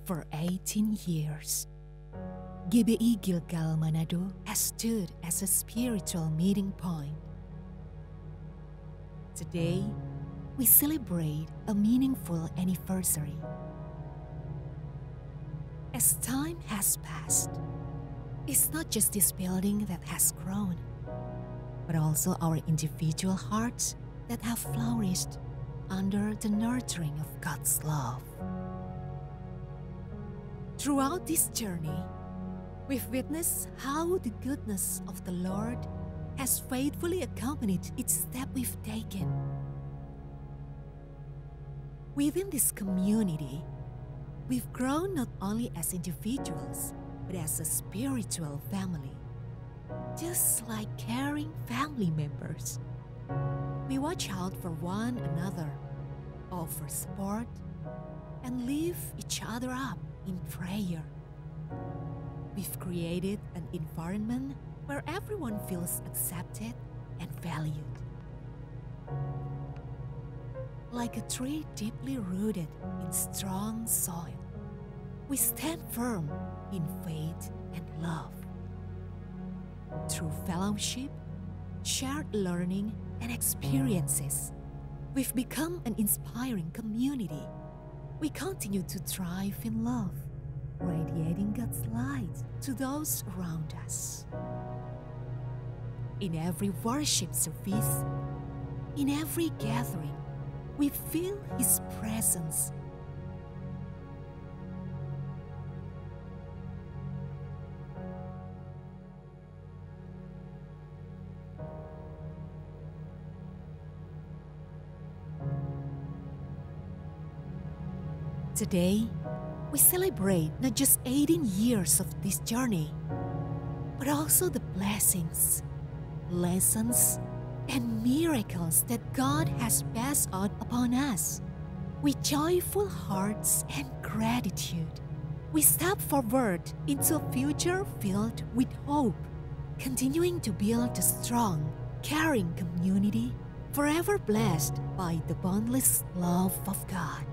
For 18 years, GBI Gilgal Manado has stood as a spiritual meeting point. Today, we celebrate a meaningful anniversary. As time has passed, it's not just this building that has grown, but also our individual hearts that have flourished under the nurturing of God's love. Throughout this journey, we've witnessed how the goodness of the Lord has faithfully accompanied each step we've taken. Within this community, we've grown not only as individuals, but as a spiritual family. Just like caring family members, we watch out for one another, offer support, and lift each other up in prayer. We've created an environment where everyone feels accepted and valued. Like a tree deeply rooted in strong soil, we stand firm in faith and love. Through fellowship, shared learning, and experiences, we've become an inspiring community. We continue to thrive in love, radiating God's light to those around us. In every worship service, in every gathering, we feel His presence. Today, we celebrate not just 18 years of this journey, but also the blessings, lessons, and miracles that God has passed out upon us. With joyful hearts and gratitude, we step forward into a future filled with hope, continuing to build a strong, caring community, forever blessed by the boundless love of God.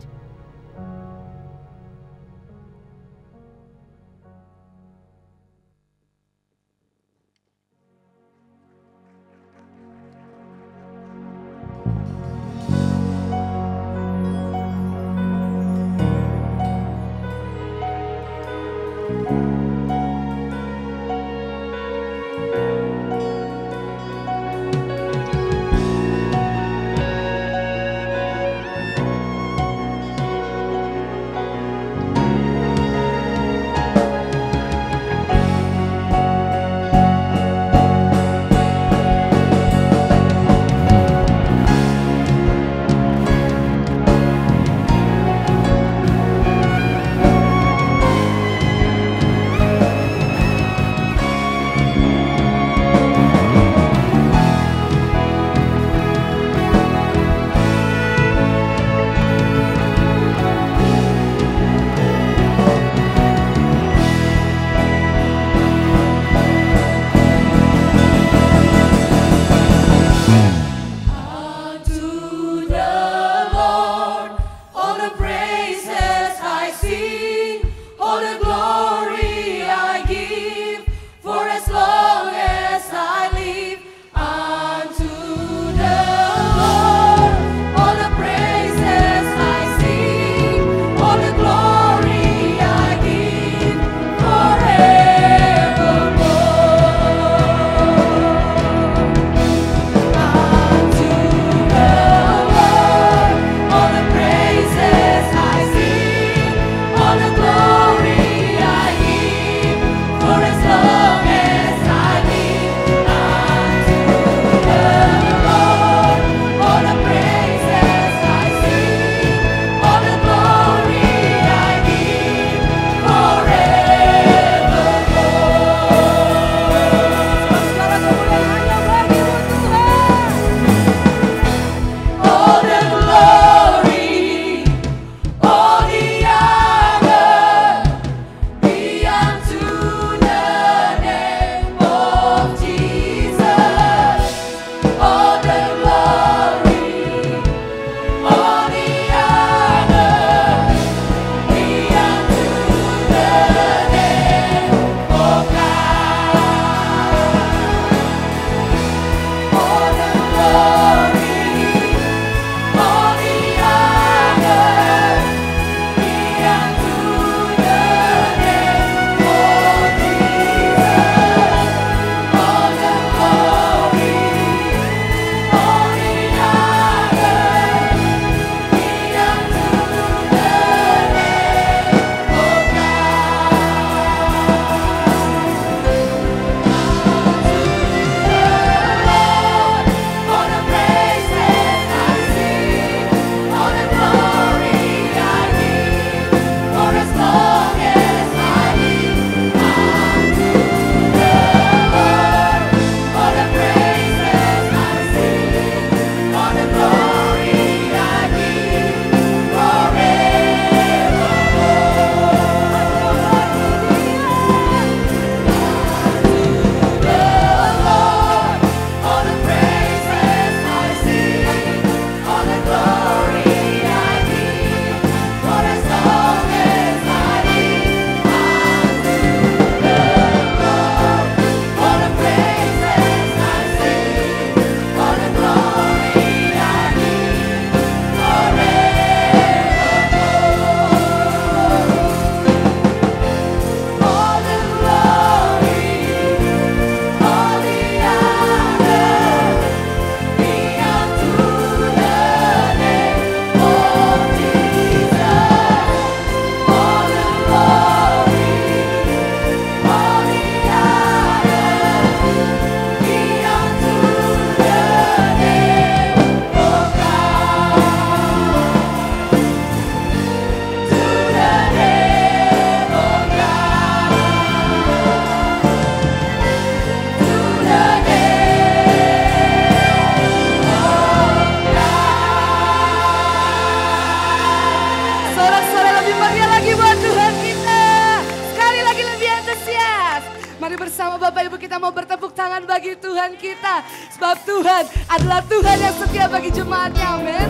bersama Bapak Ibu kita mau bertepuk tangan bagi Tuhan kita. Sebab Tuhan adalah Tuhan yang setia bagi jemaatnya, amin.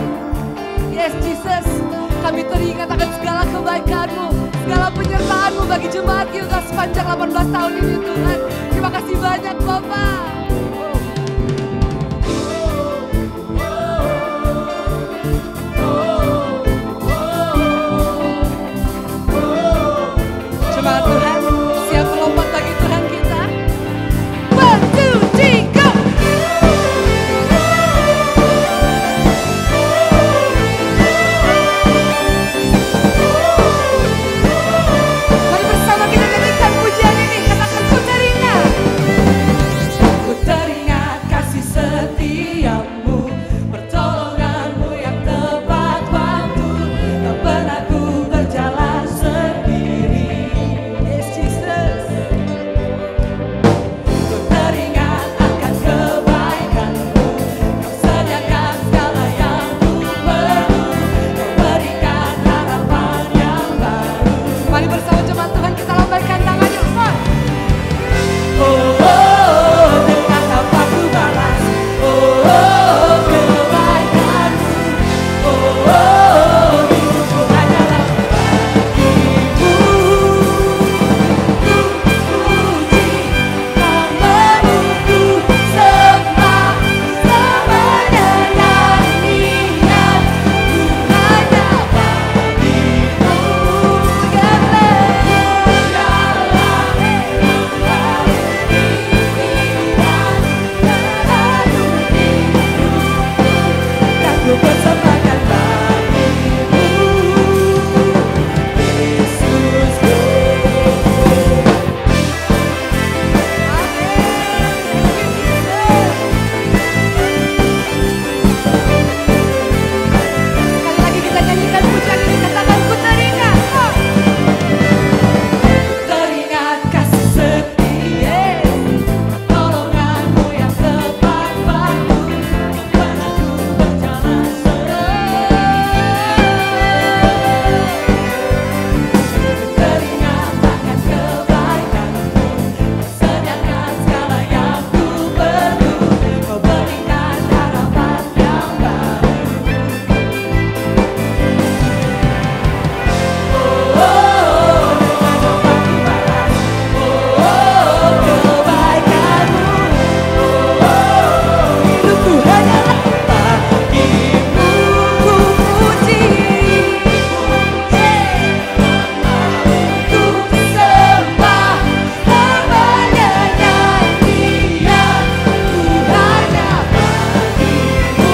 Yes Jesus, kami teringat akan segala kebaikan-Mu, segala penyertaan-Mu bagi jemaat kita sepanjang 18 tahun ini Tuhan. Terima kasih banyak Bapak. Jemaat Tuhan, siap melompat bagi Tuhan kita? 1, 2, 3, go! Mari bersama kita nyanyikan pujian ini, katakan ku teringat. Ku teringat kasih setiamu, pertolonganmu yang tepat waktu. Tak pernah ku berjalan sendiri. Yes Jesus. Ku teringat akan kebaikanmu, kau sediakan segala yang ku perlu, kau berikan harapan yang baru. Mari bersama jemaat Tuhan kita lambaikan tangannya. Dengan apa ku balas, kebaikanmu, hidupku hanyalah bagimu. Ku puji namamu, ku sembah selamanya nyanyian, ku hanya bagimu yang ku persembahkan bagimu, Yesusku. Sekali lagi kita nyanyikan pujian ini, katakan ku teringat. Teringat kasih setia, pertolonganmu yang tepat waktu. Pernah ku berjalan teringat akan kebaikanmu, sediakan segala yang ku perlu, kau berikan harapan yang baru. Dengan apa ku balas, kebaikanmu, hidupku hanyalah bagimu. Ku puji, ku sembah selamanya nyanyian, ku hanya bagimu.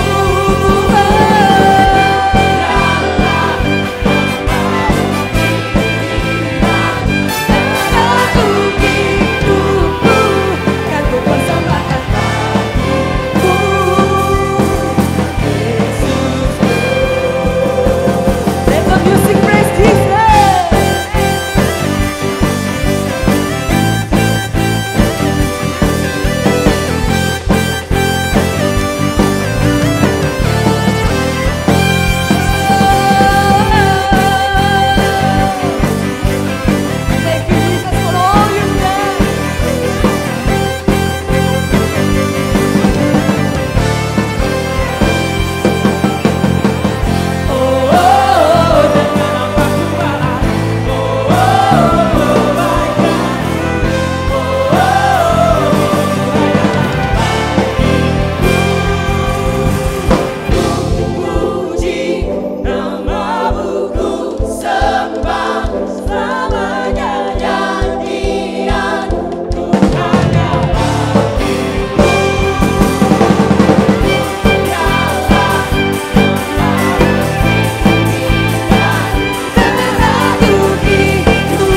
Satu hidupku kan ku persembahkan bagimu, Yesusku. Let the music praise Jesus. Thank you Jesus for all you've done. Dengan apa ku balas, puji namamu, ku sembah selamanya nyanyian, ku hanya bagimu. Satu hidupku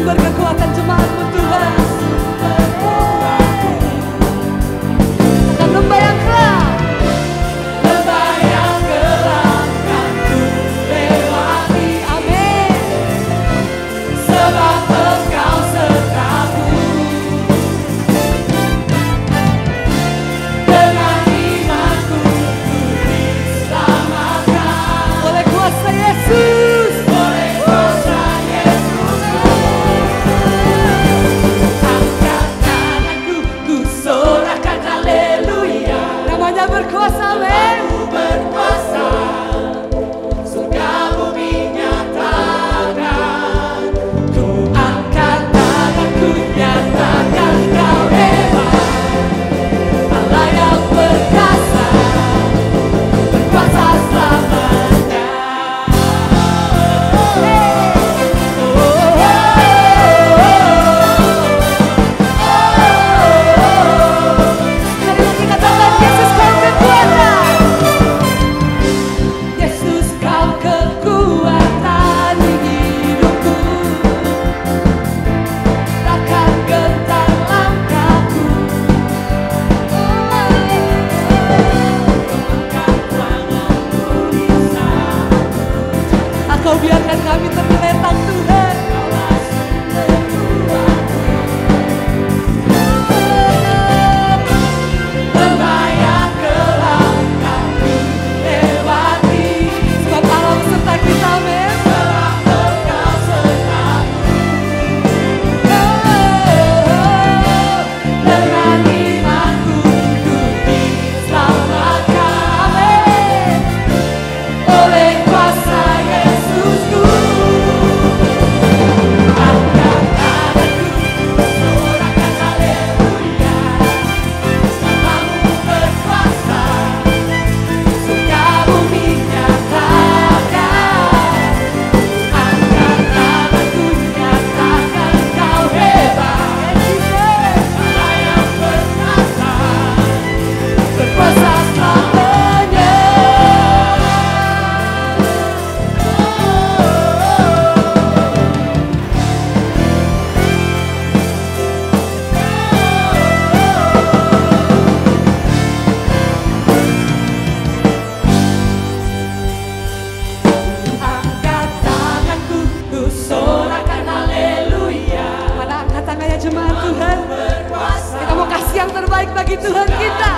sumber kekuatan jemaat-Mu Tuhan. Akan lembah yang kelam, lembah yang kelam kan ku lewati. Amin. Sebab Engkau sertaku. Dengan imanku ku diselamatkan. Oleh kuasa Yesus. Oleh kuasa Yesus. Angkat tanganku, ku sorakan haleluya. Namanya berkuasa, men. Berkuasa. Surga bumi nyatakan. Ku angkat tanganku, nyatakan Kau hebat. Allah yang perkasa, berkuasa selamanya. Sekali lagi katakan, Yesus Kau kekuatan. Yesus Kau kekuatan di hidupku. Takkan gentar langkahku. Kau biarkan kami tergeletak Tuhan. Lembah yang kelam kan ku lewati. Sebab Allah beserta kita, men. Sebab Engkau sertaku. Dengan imanku ku diselamatkan. Amin. Oleh kuasa Yesusku. Angkat tanganku, sorakan haleluya. Namamu berkuasa, surga bumi nyatakan. Angkat tanganku, nyatakan Kau hebat. Allah yang perkasa, berkuasa selamanya. Angkat tanganku, ku sorakan haleluya. Mana angkat tangannya jemaat Tuhan? Kita mau kasih yang terbaik bagi Tuhan kita.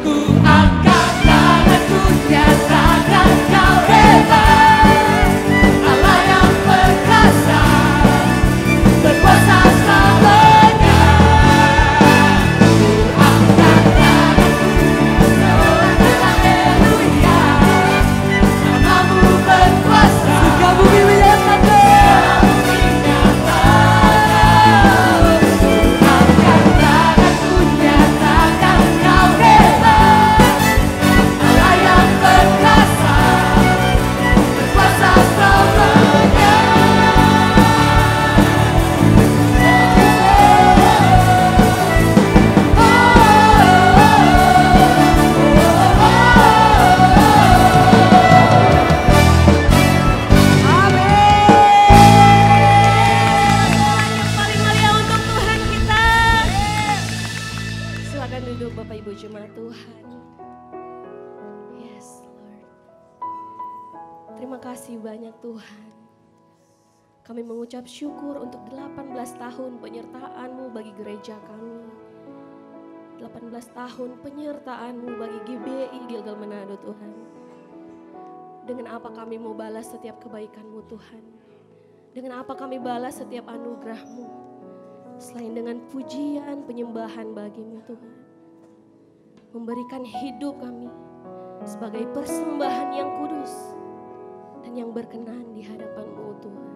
Ku angkat tanganku, nyatakan Kau hebat. Allah yang perkasa, berkuasa selamanya. Angkat tanganku, sorakan haleluya. Namamu berkuasa, surga bumi menyatakan. Angkat tanganku, nyatakan Kau hebat. Allah yang perkasa, berkuasa selamanya. Paling mulia untuk Tuhan kita. Silakan duduk Bapak Ibu jemaat Tuhan. Yes Lord. Terima kasih banyak Tuhan. Kami mengucap syukur untuk 18 tahun penyertaan-Mu bagi gereja kami. 18 tahun penyertaan-Mu bagi GBI Gilgal Manado Tuhan. Dengan apa kami mau balas setiap kebaikan-Mu Tuhan? Dengan apa kami balas setiap anugerah-Mu? Selain dengan pujian penyembahan bagi-Mu Tuhan. Memberikan hidup kami sebagai persembahan yang kudus dan yang berkenan di hadapan-Mu Tuhan.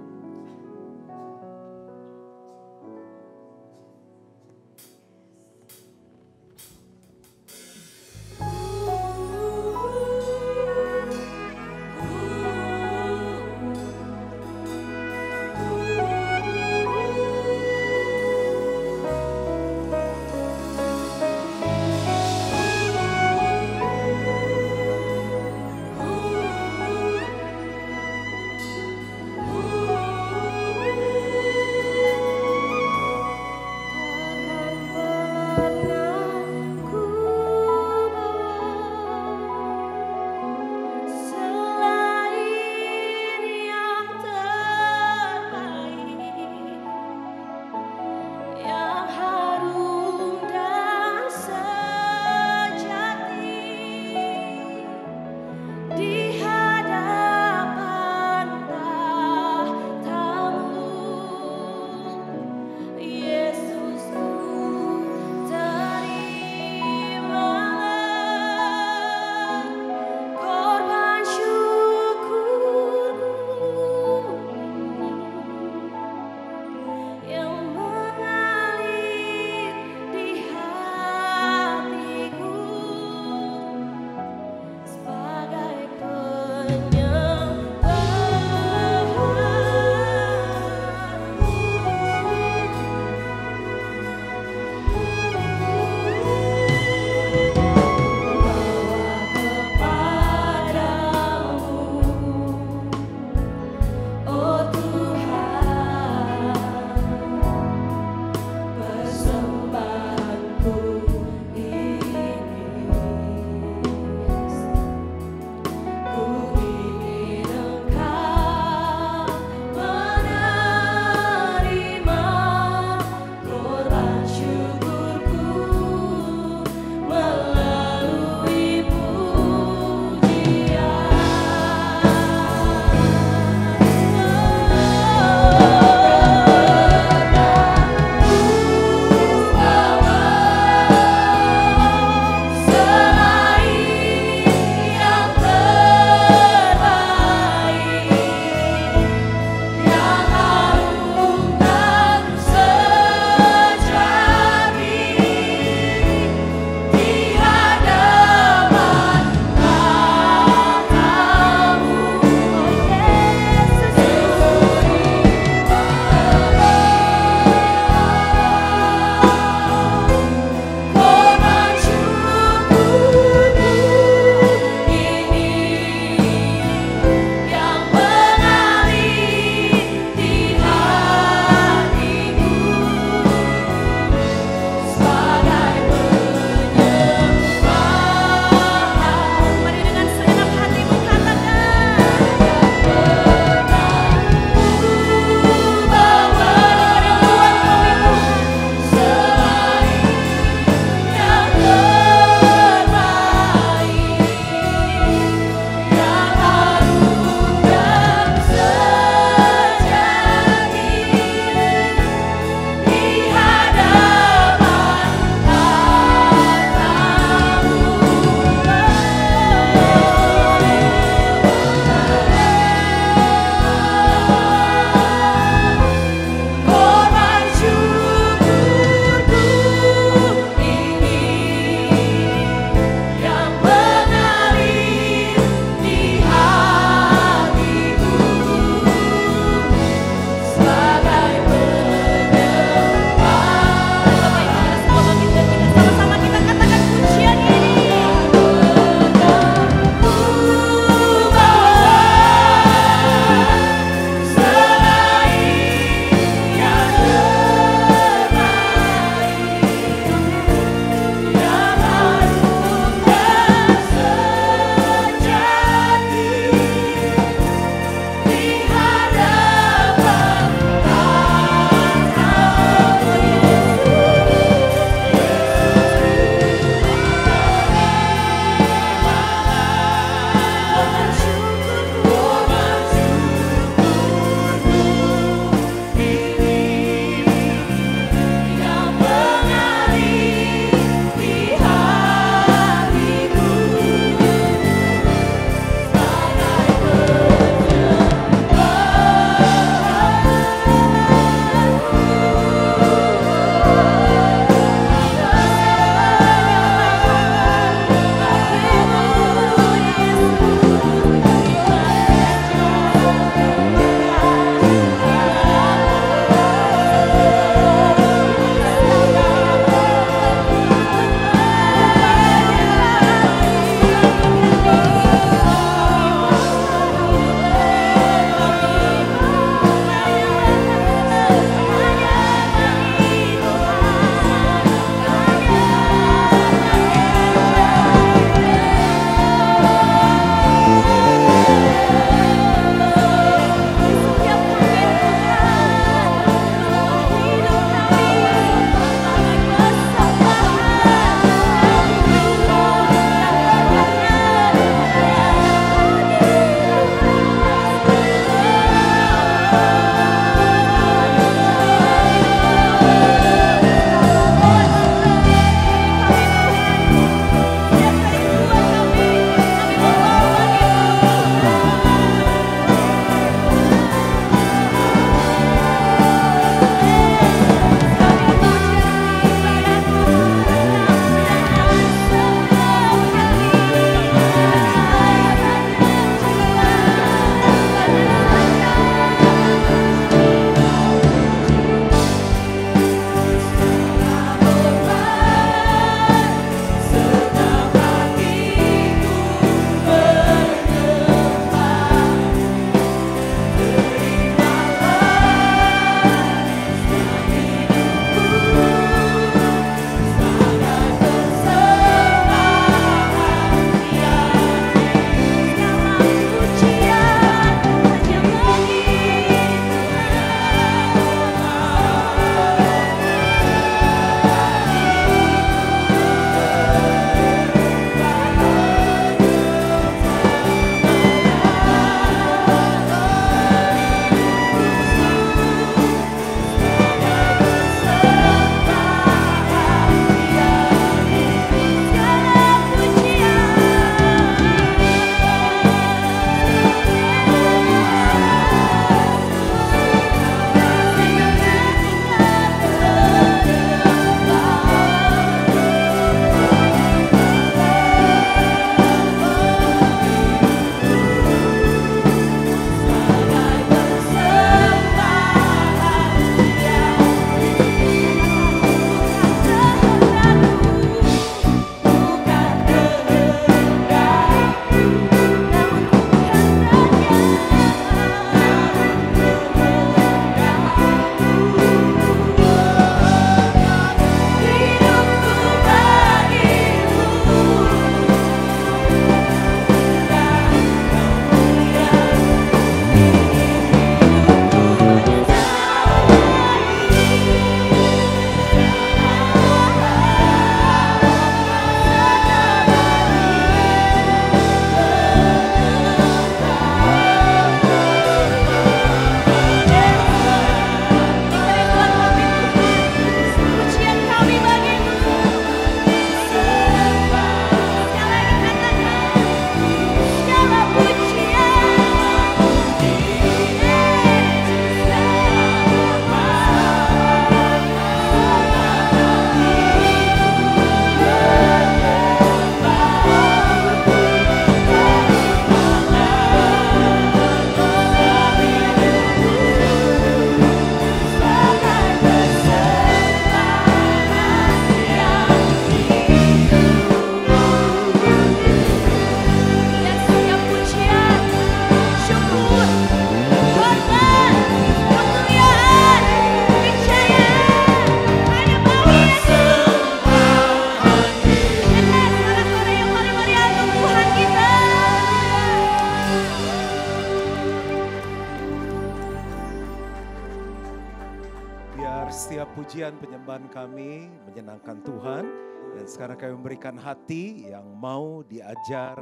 Biar setiap pujian penyembahan kami menyenangkan Tuhan. Dan sekarang kami memberikan hati yang mau diajar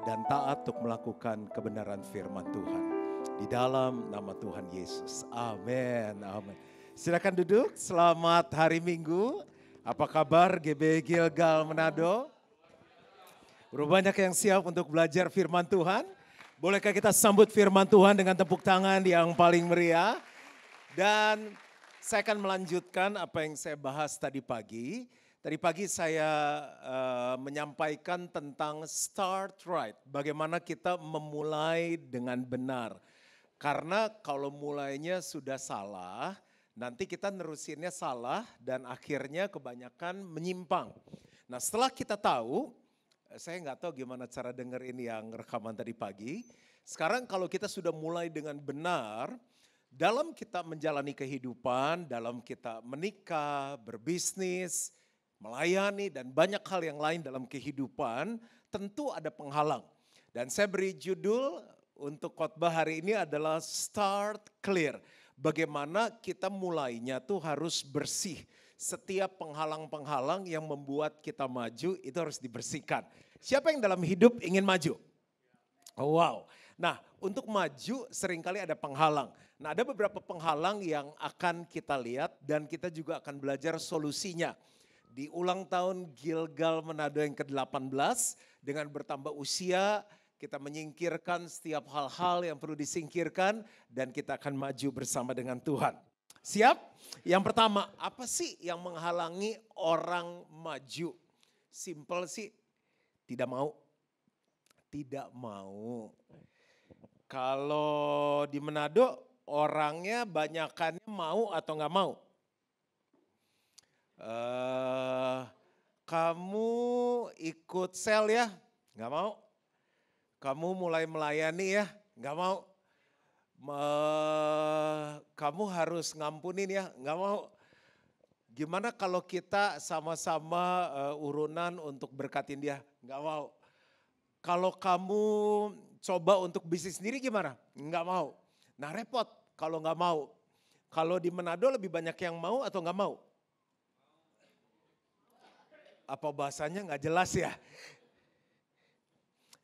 dan taat untuk melakukan kebenaran firman Tuhan. Di dalam nama Tuhan Yesus. Amin. Amin. Silakan duduk, selamat hari Minggu. Apa kabar GB Gilgal Manado? Banyak yang siap untuk belajar firman Tuhan. Bolehkah kita sambut firman Tuhan dengan tepuk tangan yang paling meriah. Dan saya akan melanjutkan apa yang saya bahas tadi pagi. Tadi pagi saya menyampaikan tentang start right. Bagaimana kita memulai dengan benar. Karena kalau mulainya sudah salah, nanti kita nerusinnya salah dan akhirnya kebanyakan menyimpang. Nah setelah kita tahu, saya nggak tahu gimana cara denger ini yang rekaman tadi pagi. Sekarang kalau kita sudah mulai dengan benar, dalam kita menjalani kehidupan, dalam kita menikah, berbisnis, melayani dan banyak hal yang lain dalam kehidupan, tentu ada penghalang. Dan saya beri judul untuk khotbah hari ini adalah Start Clear. Bagaimana kita mulainya tuh harus bersih. Setiap penghalang-penghalang yang membuat kita maju itu harus dibersihkan. Siapa yang dalam hidup ingin maju? Oh, wow. Nah untuk maju seringkali ada penghalang. Nah ada beberapa penghalang yang akan kita lihat dan kita juga akan belajar solusinya. Di ulang tahun Gilgal Manado yang ke-18 dengan bertambah usia kita menyingkirkan setiap hal-hal yang perlu disingkirkan dan kita akan maju bersama dengan Tuhan. Siap? Yang pertama, apa sih yang menghalangi orang maju? Simple sih, tidak mau. Tidak mau. Kalau di Manado orangnya banyakannya mau atau nggak mau? Kamu ikut sel ya? Nggak mau. Kamu mulai melayani ya? Nggak mau. Kamu harus ngampunin ya? Nggak mau. Gimana kalau kita sama-sama urunan untuk berkatin dia? Nggak mau. Kalau kamu coba untuk bisnis sendiri gimana? Nggak mau. Nah repot kalau nggak mau. Kalau di Manado lebih banyak yang mau atau nggak mau? Apa bahasanya nggak jelas ya?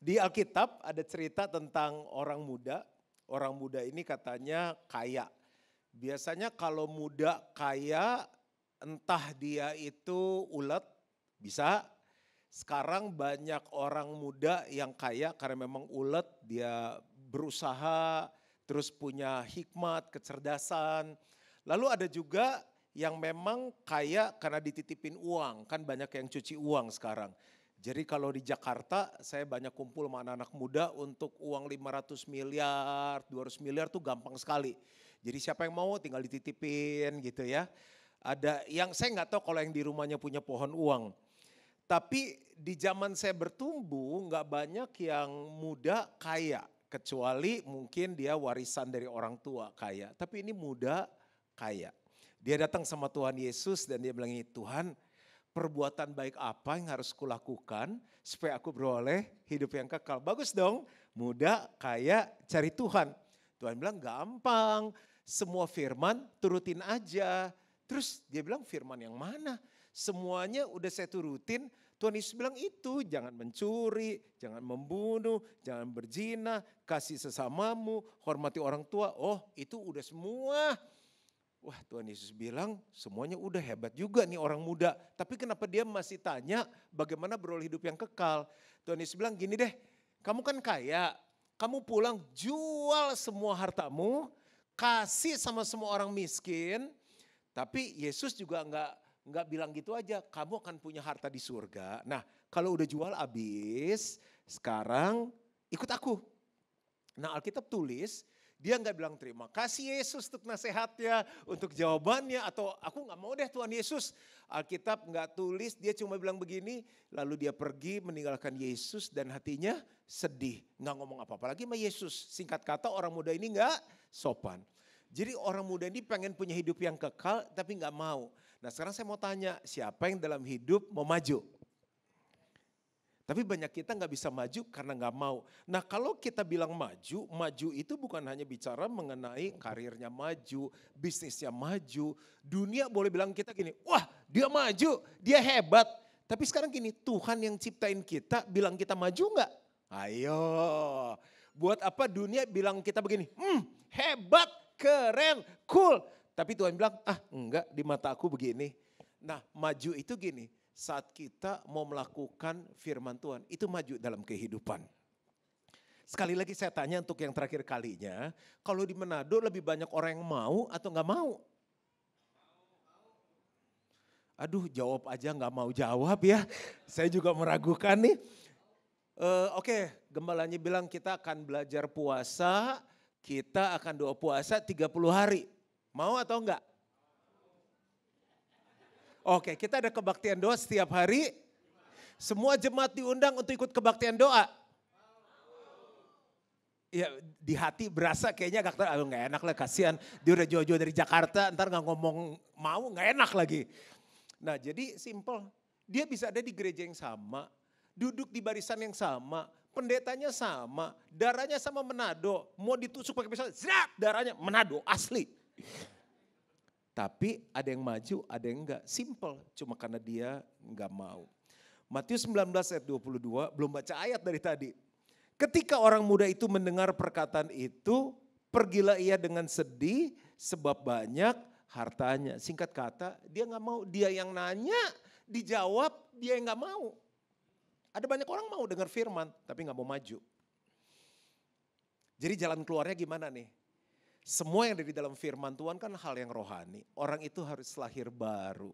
Di Alkitab ada cerita tentang orang muda. Orang muda ini katanya kaya. Biasanya kalau muda kaya entah dia itu ulet bisa. Sekarang banyak orang muda yang kaya karena memang ulet, dia berusaha, terus punya hikmat, kecerdasan. Lalu ada juga yang memang kaya karena dititipin uang, kan banyak yang cuci uang sekarang. Jadi kalau di Jakarta saya banyak kumpul sama anak-anak muda untuk uang 500 miliar, 200 miliar tuh gampang sekali. Jadi siapa yang mau tinggal dititipin gitu ya. Ada yang saya nggak tahu kalau yang di rumahnya punya pohon uang. Tapi di zaman saya bertumbuh nggak banyak yang muda kaya. Kecuali mungkin dia warisan dari orang tua kaya. Tapi ini muda kaya. Dia datang sama Tuhan Yesus dan dia bilang, Tuhan perbuatan baik apa yang harus kulakukan supaya aku beroleh hidup yang kekal. Bagus dong, muda, kaya, cari Tuhan. Tuhan bilang gampang, semua firman turutin aja. Terus dia bilang firman yang mana? Semuanya udah saya turutin. Tuhan Yesus bilang itu, jangan mencuri, jangan membunuh, jangan berzina, kasih sesamamu, hormati orang tua. Oh itu udah semua. Wah Tuhan Yesus bilang semuanya udah hebat juga nih orang muda. Tapi kenapa dia masih tanya bagaimana beroleh hidup yang kekal. Tuhan Yesus bilang gini deh, kamu kan kaya, kamu pulang jual semua hartamu, kasih sama semua orang miskin. Tapi Yesus juga nggak bilang gitu aja, kamu akan punya harta di surga. Nah kalau udah jual habis, sekarang ikut aku. Nah Alkitab tulis, dia nggak bilang terima kasih Yesus untuk nasihatnya, untuk jawabannya, atau aku nggak mau deh Tuhan Yesus. Alkitab nggak tulis, dia cuma bilang begini, lalu dia pergi meninggalkan Yesus dan hatinya sedih. Nggak ngomong apa-apa lagi sama Yesus. Singkat kata orang muda ini nggak sopan. Jadi orang muda ini pengen punya hidup yang kekal tapi nggak mau. Nah sekarang saya mau tanya, siapa yang dalam hidup mau maju? Tapi banyak kita nggak bisa maju karena nggak mau. Nah kalau kita bilang maju, maju itu bukan hanya bicara mengenai karirnya maju, bisnisnya maju. Dunia boleh bilang kita gini, wah dia maju, dia hebat. Tapi sekarang gini, Tuhan yang ciptain kita bilang kita maju nggak? Ayo, buat apa dunia bilang kita begini, hebat, keren, cool. Tapi Tuhan bilang, enggak, di mata aku begini. Nah maju itu gini, saat kita mau melakukan firman Tuhan, itu maju dalam kehidupan. Sekali lagi saya tanya untuk yang terakhir kalinya, kalau di Manado lebih banyak orang yang mau atau nggak mau? Aduh jawab aja nggak mau jawab ya, saya juga meragukan nih. Oke, gembalanya bilang kita akan belajar puasa, kita akan doa puasa 30 hari. Mau atau enggak? Oke, kita ada kebaktian doa setiap hari. Semua jemaat diundang untuk ikut kebaktian doa. Ya di hati berasa kayaknya nggak enak lah, kasihan. Dia udah jauh-jauh dari Jakarta, ntar nggak ngomong mau, nggak enak lagi. Nah jadi simple, dia bisa ada di gereja yang sama, duduk di barisan yang sama, pendetanya sama, darahnya sama Manado. Mau ditusuk pakai pisau, darahnya Manado asli. Tapi ada yang maju, ada yang enggak. Simple, cuma karena dia enggak mau. Matius 19 ayat 22, belum baca ayat dari tadi. Ketika orang muda itu mendengar perkataan itu, pergilah ia dengan sedih sebab banyak hartanya. Singkat kata, dia enggak mau. Dia yang nanya, dijawab, dia yang enggak mau. Ada banyak orang mau dengar firman, tapi enggak mau maju. Jadi jalan keluarnya gimana nih? Semua yang ada di dalam firman Tuhan kan hal yang rohani. Orang itu harus lahir baru.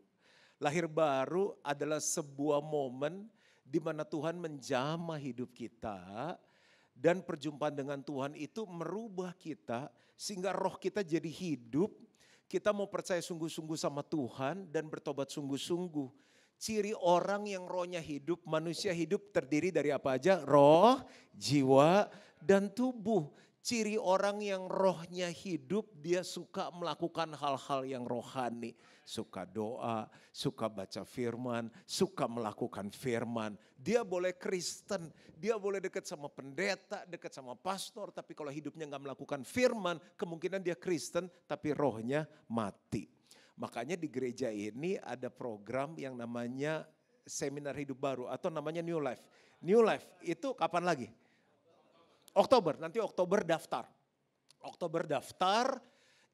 Lahir baru adalah sebuah momen di mana Tuhan menjamah hidup kita. Dan perjumpaan dengan Tuhan itu merubah kita sehingga roh kita jadi hidup. Kita mau percaya sungguh-sungguh sama Tuhan dan bertobat sungguh-sungguh. Ciri orang yang rohnya hidup, manusia hidup terdiri dari apa aja? Roh, jiwa, dan tubuh. Ciri orang yang rohnya hidup, dia suka melakukan hal-hal yang rohani. Suka doa, suka baca firman, suka melakukan firman. Dia boleh Kristen, dia boleh dekat sama pendeta, dekat sama pastor. Tapi kalau hidupnya gak melakukan firman, kemungkinan dia Kristen tapi rohnya mati. Makanya di gereja ini ada program yang namanya Seminar Hidup Baru atau namanya New Life. New Life itu kapan lagi? Oktober, nanti Oktober daftar. Oktober daftar,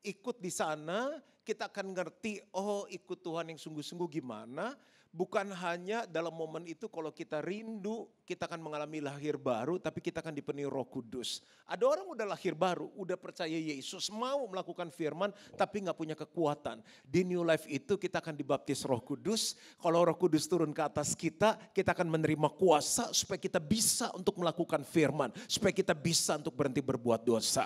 ikut di sana, kita akan ngerti, oh ikut Tuhan yang sungguh-sungguh gimana. Bukan hanya dalam momen itu kalau kita rindu, kita akan mengalami lahir baru, tapi kita akan dipenuhi Roh Kudus. Ada orang udah lahir baru, udah percaya Yesus, mau melakukan firman, tapi gak punya kekuatan. Di New Life itu kita akan dibaptis Roh Kudus. Kalau Roh Kudus turun ke atas kita akan menerima kuasa supaya kita bisa untuk melakukan firman. Supaya kita bisa untuk berhenti berbuat dosa.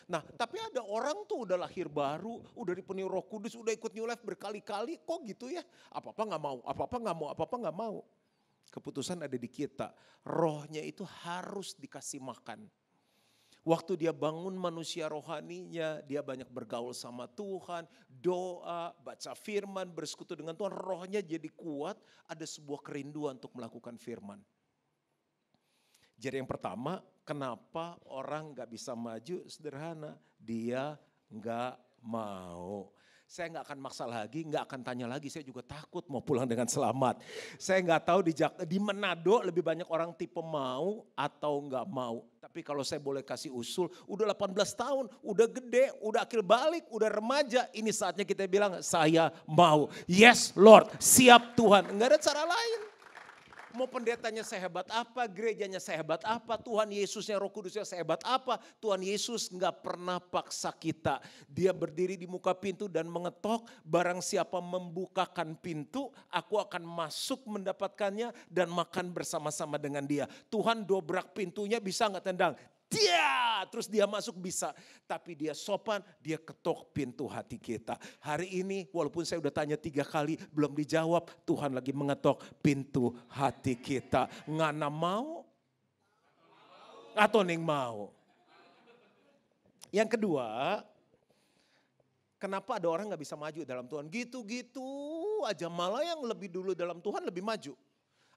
Nah tapi ada orang tuh udah lahir baru, udah dipenuhi Roh Kudus, udah ikut New Life berkali-kali, kok gitu ya? Apa-apa gak mau, apa-apa gak mau, apa-apa gak mau. Keputusan ada di kita, rohnya itu harus dikasih makan. Waktu dia bangun manusia rohaninya, dia banyak bergaul sama Tuhan, doa, baca firman, bersekutu dengan Tuhan, rohnya jadi kuat, ada sebuah kerinduan untuk melakukan firman. Jadi yang pertama, kenapa orang gak bisa maju? Sederhana, dia gak mau. Saya gak akan maksa lagi, gak akan tanya lagi, saya juga takut mau pulang dengan selamat. Saya gak tahu di Manado lebih banyak orang tipe mau atau gak mau. Tapi kalau saya boleh kasih usul, udah 18 tahun, udah gede, udah akhir balik, udah remaja. Ini saatnya kita bilang, saya mau. Yes Lord, siap Tuhan. Gak ada cara lain. Mau pendetanya sehebat apa, gerejanya sehebat apa, Tuhan Yesusnya, Roh Kudusnya sehebat apa. Tuhan Yesus gak pernah paksa kita. Dia berdiri di muka pintu dan mengetok, barang siapa membukakan pintu, aku akan masuk mendapatkannya dan makan bersama-sama dengan dia. Tuhan dobrak pintunya, bisa gak tendang? Dia, terus dia masuk bisa. Tapi dia sopan, dia ketok pintu hati kita. Hari ini walaupun saya udah tanya 3 kali belum dijawab, Tuhan lagi mengetok pintu hati kita. Ngana mau? Atau ning mau? Yang kedua, kenapa ada orang gak bisa maju dalam Tuhan? Gitu-gitu aja, malah yang lebih dulu dalam Tuhan lebih maju.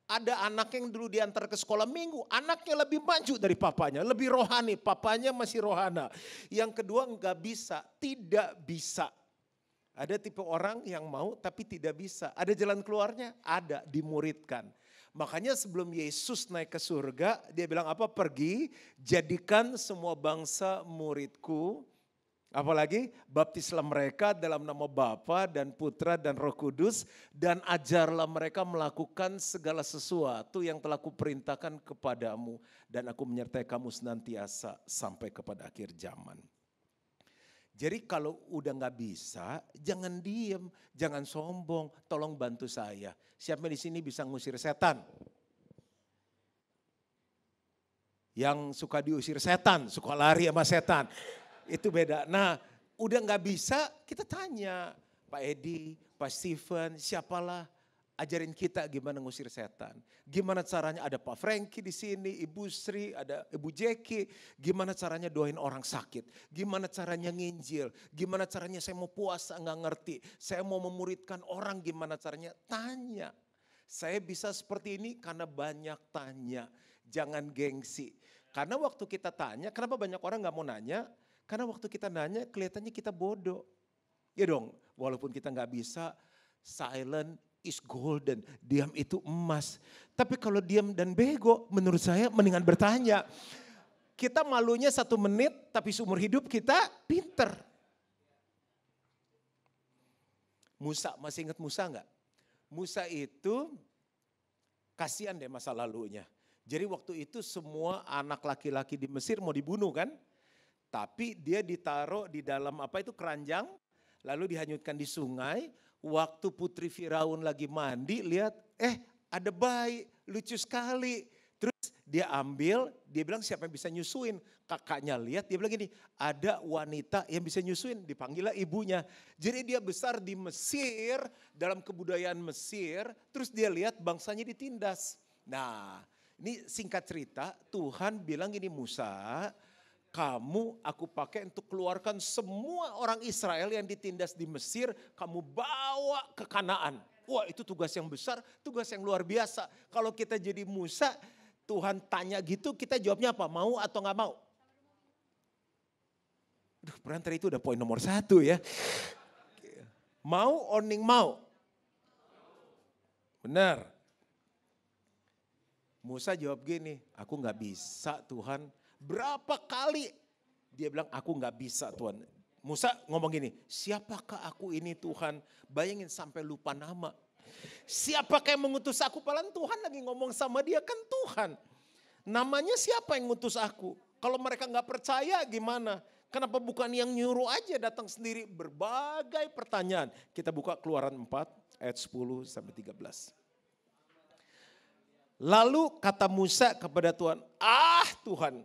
Ada anak yang dulu diantar ke sekolah minggu, anaknya lebih maju dari papanya, lebih rohani, papanya masih rohana. Yang kedua nggak bisa, tidak bisa. Ada tipe orang yang mau tapi tidak bisa. Ada jalan keluarnya? Ada, dimuridkan. Makanya sebelum Yesus naik ke surga, dia bilang apa? Pergi, jadikan semua bangsa muridku. Apalagi baptislah mereka dalam nama Bapa dan Putra dan Roh Kudus, dan ajarlah mereka melakukan segala sesuatu yang telah kuperintahkan kepadamu, dan aku menyertai kamu senantiasa sampai kepada akhir zaman. Jadi kalau udah gak bisa, jangan diem, jangan sombong, tolong bantu saya. Siapa di sini bisa ngusir setan? Yang suka diusir setan, suka lari sama setan. Itu beda. Nah, udah nggak bisa, kita tanya Pak Edi, Pak Steven, siapalah, ajarin kita gimana ngusir setan. Gimana caranya, ada Pak Franky di sini, Ibu Sri, ada Ibu Jeki. Gimana caranya doain orang sakit. Gimana caranya nginjil. Gimana caranya saya mau puasa nggak ngerti. Saya mau memuridkan orang, gimana caranya, tanya. Saya bisa seperti ini karena banyak tanya. Jangan gengsi. Karena waktu kita tanya, kenapa banyak orang nggak mau nanya? Karena waktu kita nanya kelihatannya kita bodoh. Ya dong, walaupun kita nggak bisa, silent is golden. Diam itu emas. Tapi kalau diam dan bego, menurut saya mendingan bertanya. Kita malunya 1 menit, tapi seumur hidup kita pinter. Musa, masih ingat Musa nggak? Musa itu kasihan deh masa lalunya. Jadi waktu itu semua anak laki-laki di Mesir mau dibunuh kan? Tapi dia ditaruh di dalam keranjang, lalu dihanyutkan di sungai. Waktu putri Firaun lagi mandi, lihat ada bayi, lucu sekali. Terus dia ambil, dia bilang siapa yang bisa nyusuin. Kakaknya lihat, dia bilang gini, ada wanita yang bisa nyusuin, dipanggillah ibunya. Jadi dia besar di Mesir, dalam kebudayaan Mesir, terus dia lihat bangsanya ditindas. Nah, ini singkat cerita, Tuhan bilang gini, Musa, kamu aku pakai untuk keluarkan semua orang Israel yang ditindas di Mesir, kamu bawa ke Kanaan. Wah, itu tugas yang besar, tugas yang luar biasa. Kalau kita jadi Musa, Tuhan tanya gitu, kita jawabnya apa? Mau atau gak mau? Aduh, perantar itu udah poin nomor 1 ya. Mau or mau? Benar. Musa jawab gini, aku gak bisa Tuhan. Berapa kali dia bilang aku gak bisa Tuhan. Musa ngomong gini, siapakah aku ini Tuhan? Bayangin sampai lupa nama. Siapakah yang mengutus aku? Padahal Tuhan lagi ngomong sama dia, kan Tuhan. Namanya siapa yang ngutus aku? Kalau mereka gak percaya gimana? Kenapa bukan yang nyuruh aja datang sendiri? Berbagai pertanyaan. Kita buka Keluaran 4 ayat 10 sampai 13. Lalu kata Musa kepada Tuhan, Tuhan,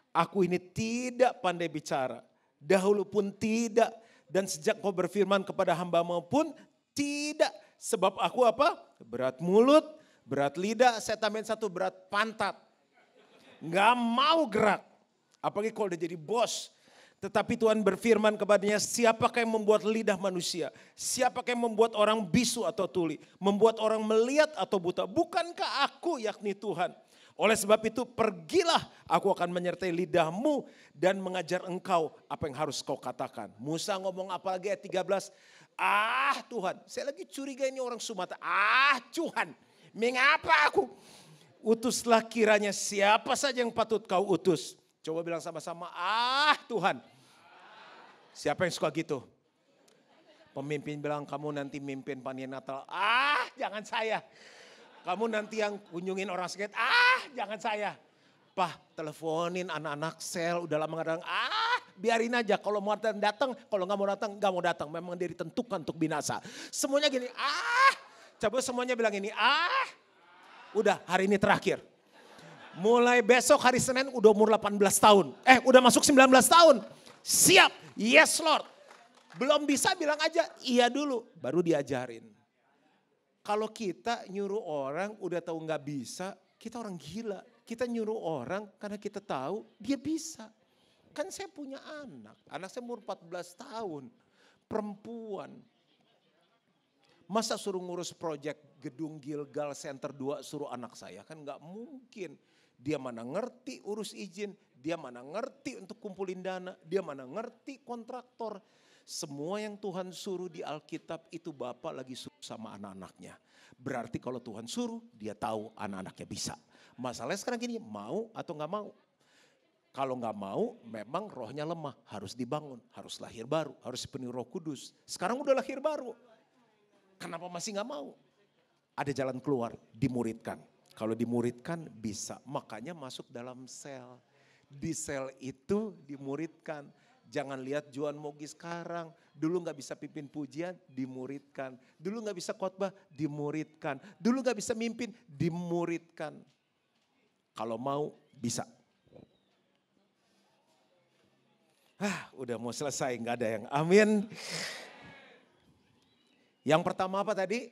aku ini tidak pandai bicara, dahulu pun tidak, dan sejak kau berfirman kepada hamba-Mu pun tidak. Sebab aku apa? Berat mulut, berat lidah, saya tambahin 1, berat pantat. Gak mau gerak, apalagi kalau udah jadi bos. Tetapi Tuhan berfirman kepadanya, siapakah yang membuat lidah manusia? Siapakah yang membuat orang bisu atau tuli? Membuat orang melihat atau buta? Bukankah aku, yakni Tuhan? Oleh sebab itu pergilah, aku akan menyertai lidahmu dan mengajar engkau apa yang harus kau katakan. Musa ngomong apa lagi ayat 13? Tuhan, saya lagi curiga ini orang Sumatera. Tuhan, mengapa aku? Utuslah kiranya siapa saja yang patut kau utus. Coba bilang sama-sama, Tuhan. Siapa yang suka gitu? Pemimpin bilang kamu nanti mimpin panitia Natal. Jangan saya. Kamu nanti yang kunjungin orang sakit. Jangan saya. Pak, teleponin anak-anak sel udah lama gak datang. Biarin aja, kalau mau datang, kalau gak mau datang. Memang dia ditentukan untuk binasa. Semuanya gini, coba semuanya bilang ini, udah hari ini terakhir. Mulai besok hari Senin udah umur 18 tahun. Udah masuk 19 tahun. Siap, yes Lord. Belum bisa bilang aja iya dulu, baru diajarin. Kalau kita nyuruh orang udah tahu gak bisa, kita orang gila. Kita nyuruh orang karena kita tahu dia bisa. Kan saya punya anak saya umur 14 tahun, perempuan. Masa suruh ngurus proyek gedung Gilgal Center 2 suruh anak saya, kan gak mungkin. Dia mana ngerti urus izin, dia mana ngerti untuk kumpulin dana, dia mana ngerti kontraktor. Semua yang Tuhan suruh di Alkitab itu Bapak lagi suruh sama anak-anaknya. Berarti kalau Tuhan suruh, dia tahu anak-anaknya bisa. Masalahnya sekarang gini, mau atau gak mau? Kalau gak mau, memang rohnya lemah, harus dibangun, harus lahir baru, harus dipenuhi Roh Kudus. Sekarang udah lahir baru. Kenapa masih gak mau? Ada jalan keluar, dimuridkan. Kalau dimuridkan bisa, makanya masuk dalam sel. Di sel itu dimuridkan. Jangan lihat Juan Mogi sekarang, dulu gak bisa pimpin pujian, dimuridkan. Dulu gak bisa khotbah, dimuridkan. Dulu gak bisa mimpin, dimuridkan. Kalau mau, bisa. Udah mau selesai, gak ada yang amin. Yang pertama apa tadi?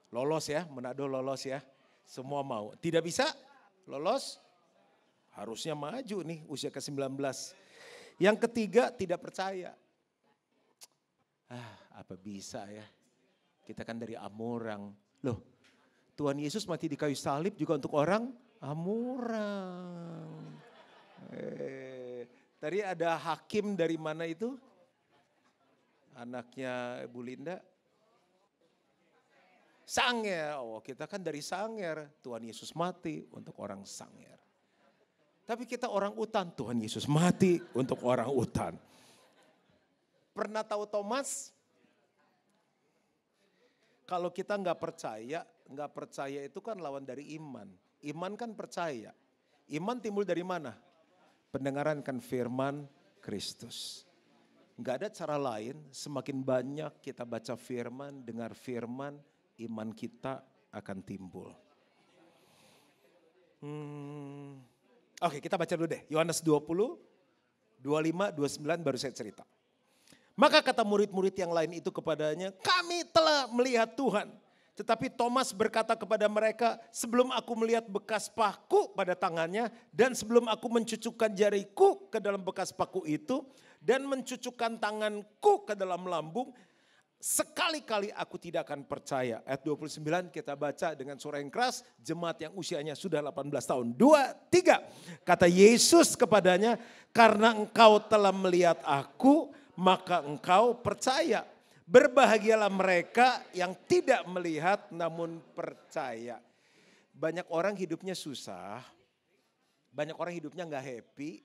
Lolos ya, Manado lolos ya. Semua mau. Tidak bisa lolos, harusnya maju nih usia ke-19. Yang ketiga tidak percaya. Apa bisa ya? Kita kan dari Amurang. Loh, Tuhan Yesus mati di kayu salib juga untuk orang Amurang. Tadi ada hakim dari mana itu? Anaknya Bu Linda. Sangger, kita kan dari Sangger. Tuhan Yesus mati untuk orang Sangger. Tapi kita orang utan, Tuhan Yesus mati untuk orang utan. Pernah tahu Thomas? Kalau kita nggak percaya itu kan lawan dari iman. Iman kan percaya. Iman timbul dari mana? Pendengaran kan firman Kristus. Nggak ada cara lain, semakin banyak kita baca firman, dengar firman, iman kita akan timbul. Oke, kita baca dulu deh. Yohanes 20, 25, 29 baru saya cerita. Maka kata murid-murid yang lain itu kepadanya, kami telah melihat Tuhan. Tetapi Thomas berkata kepada mereka, sebelum aku melihat bekas paku pada tangannya, dan sebelum aku mencucukkan jariku ke dalam bekas paku itu, dan mencucukkan tanganku ke dalam lambung, sekali-kali aku tidak akan percaya. Ayat 29 kita baca dengan suara yang keras, jemaat yang usianya sudah 18 tahun. 2, 3, kata Yesus kepadanya, karena engkau telah melihat aku, maka engkau percaya. Berbahagialah mereka yang tidak melihat namun percaya. Banyak orang hidupnya susah, banyak orang hidupnya gak happy,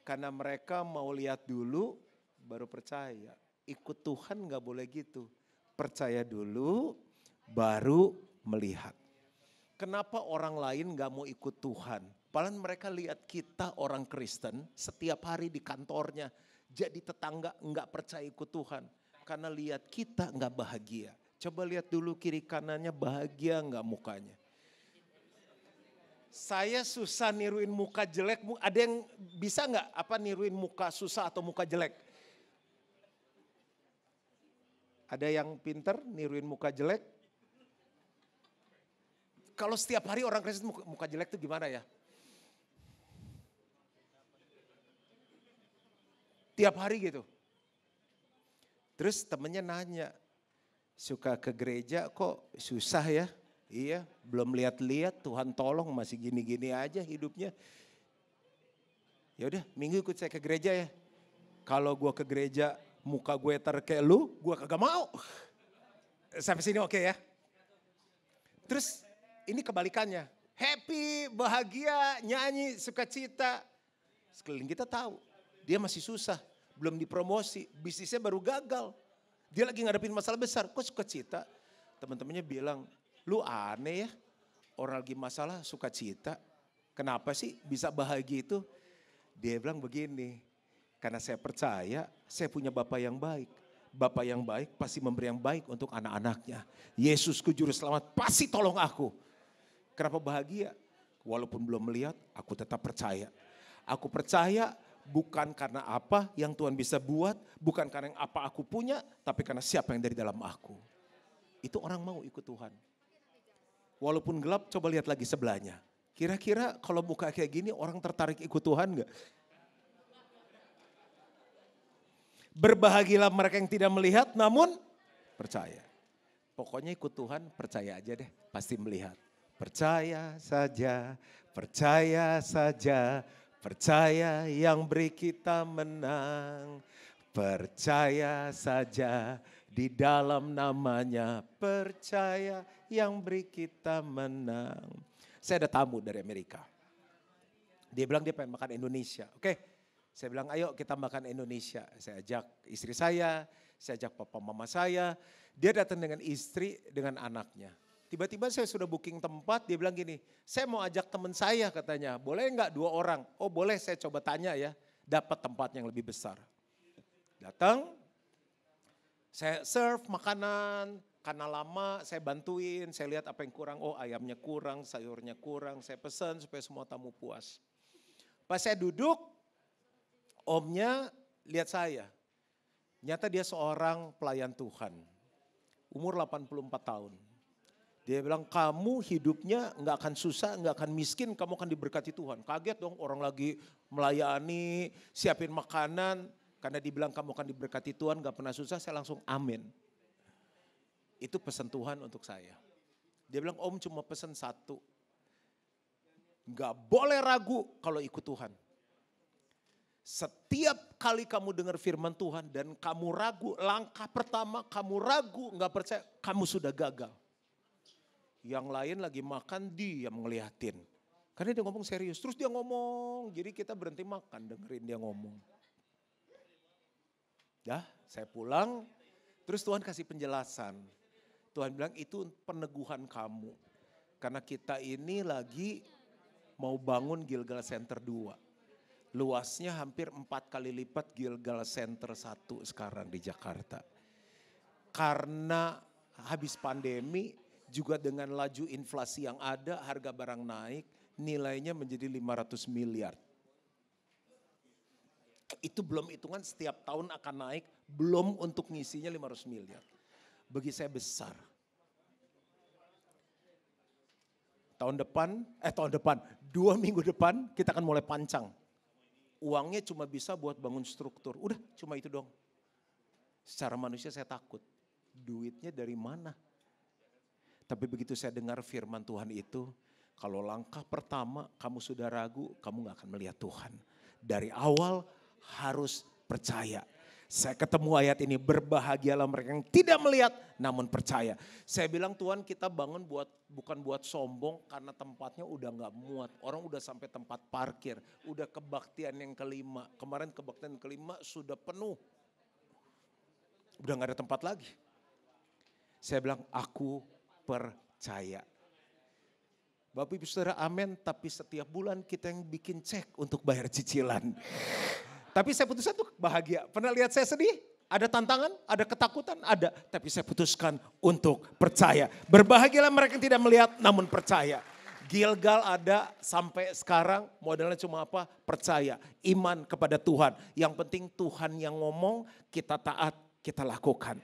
karena mereka mau lihat dulu baru percaya. Ikut Tuhan gak boleh gitu. Percaya dulu baru melihat. Kenapa orang lain gak mau ikut Tuhan? Padahal mereka lihat kita orang Kristen setiap hari di kantornya. Jadi tetangga gak percaya ikut Tuhan. Karena lihat kita gak bahagia. Coba lihat dulu kiri kanannya bahagia gak mukanya. Saya susah niruin muka jelek. Ada yang bisa gak niruin muka susah atau muka jelek? Ada yang pinter niruin muka jelek? Kalau setiap hari orang Kristen muka jelek itu gimana ya? Tiap hari gitu. Terus temennya nanya, suka ke gereja kok susah ya? Iya, belum lihat-lihat, Tuhan tolong masih gini-gini aja hidupnya. Ya udah, minggu ikut saya ke gereja ya. Kalau gua ke gereja muka gue kayak lu, gua kagak mau. Sampai sini oke ya. Terus ini kebalikannya. Happy, bahagia, nyanyi, sukacita. Sekeliling kita tahu, dia masih susah. Belum dipromosi, bisnisnya baru gagal. Dia lagi ngadepin masalah besar, kok sukacita? Teman-temannya bilang, lu aneh ya, orang lagi masalah sukacita. Kenapa sih bisa bahagia itu? Dia bilang begini, karena saya percaya saya punya Bapa yang baik. Bapa yang baik pasti memberi yang baik untuk anak-anaknya. Yesusku juru selamat pasti tolong aku. Kenapa bahagia? Walaupun belum melihat, aku tetap percaya. Aku percaya bukan karena apa yang Tuhan bisa buat, bukan karena yang apa aku punya, tapi karena siapa yang dari dalam aku. Itu orang mau ikut Tuhan. Walaupun gelap, coba lihat lagi sebelahnya. Kira-kira kalau muka kayak gini orang tertarik ikut Tuhan gak? Berbahagialah mereka yang tidak melihat namun percaya. Pokoknya ikut Tuhan, percaya aja deh, pasti melihat. Percaya saja, percaya saja, percaya yang beri kita menang. Percaya saja di dalam namanya, percaya yang beri kita menang. Saya ada tamu dari Amerika. Dia bilang dia pengen makan Indonesia. Oke, saya bilang ayo kita makan Indonesia. Saya ajak istri saya ajak papa mama saya. Dia datang dengan istri, dengan anaknya. Tiba-tiba saya sudah booking tempat, dia bilang gini, saya mau ajak teman saya katanya, boleh enggak 2 orang? Oh boleh, saya coba tanya ya, dapat tempat yang lebih besar. Datang, saya serve makanan, karena lama saya bantuin, saya lihat apa yang kurang, oh ayamnya kurang, sayurnya kurang, saya pesan supaya semua tamu puas. Pas saya duduk, omnya lihat saya, nyata dia seorang pelayan Tuhan, umur 84 tahun. Dia bilang kamu hidupnya nggak akan susah, nggak akan miskin, kamu akan diberkati Tuhan. Kaget dong orang lagi melayani, siapin makanan. Karena dibilang kamu akan diberkati Tuhan, gak pernah susah, saya langsung amin. Itu pesan Tuhan untuk saya. Dia bilang om cuma pesan 1. Gak boleh ragu kalau ikut Tuhan. Setiap kali kamu dengar firman Tuhan dan kamu ragu, langkah pertama kamu ragu, gak percaya, kamu sudah gagal. Yang lain lagi makan, dia ngeliatin. Karena dia ngomong serius, terus dia ngomong, jadi kita berhenti makan dengerin dia ngomong. Ya, saya pulang, terus Tuhan kasih penjelasan. Tuhan bilang itu peneguhan kamu. Karena kita ini lagi mau bangun Gilgal Center 2. Luasnya hampir 4 kali lipat Gilgal Center 1 sekarang di Jakarta. Karena habis pandemi, juga dengan laju inflasi yang ada, harga barang naik, nilainya menjadi 500 miliar. Itu belum hitungan setiap tahun akan naik, belum untuk ngisinya 500 miliar. Bagi saya besar. Tahun depan, 2 minggu depan kita akan mulai pancang. Uangnya cuma bisa buat bangun struktur, udah cuma itu dong. Secara manusia saya takut, duitnya dari mana? Tapi begitu saya dengar firman Tuhan itu, kalau langkah pertama kamu sudah ragu, kamu gak akan melihat Tuhan. Dari awal harus percaya. Saya ketemu ayat ini, berbahagialah mereka yang tidak melihat namun percaya. Saya bilang Tuhan kita bangun bukan buat sombong karena tempatnya udah gak muat. Orang udah sampai tempat parkir, udah kebaktian yang kelima. Kemarin kebaktian kelima sudah penuh. Udah gak ada tempat lagi. Saya bilang aku percaya. Bapak Ibu Saudara amin, tapi setiap bulan kita yang bikin cek untuk bayar cicilan. Tapi saya putuskan tuh bahagia. Pernah lihat saya sedih? Ada tantangan, ada ketakutan, ada. Tapi saya putuskan untuk percaya. Berbahagialah mereka yang tidak melihat namun percaya. Gilgal ada sampai sekarang modalnya cuma apa? Percaya, iman kepada Tuhan. Yang penting Tuhan yang ngomong, kita taat, kita lakukan.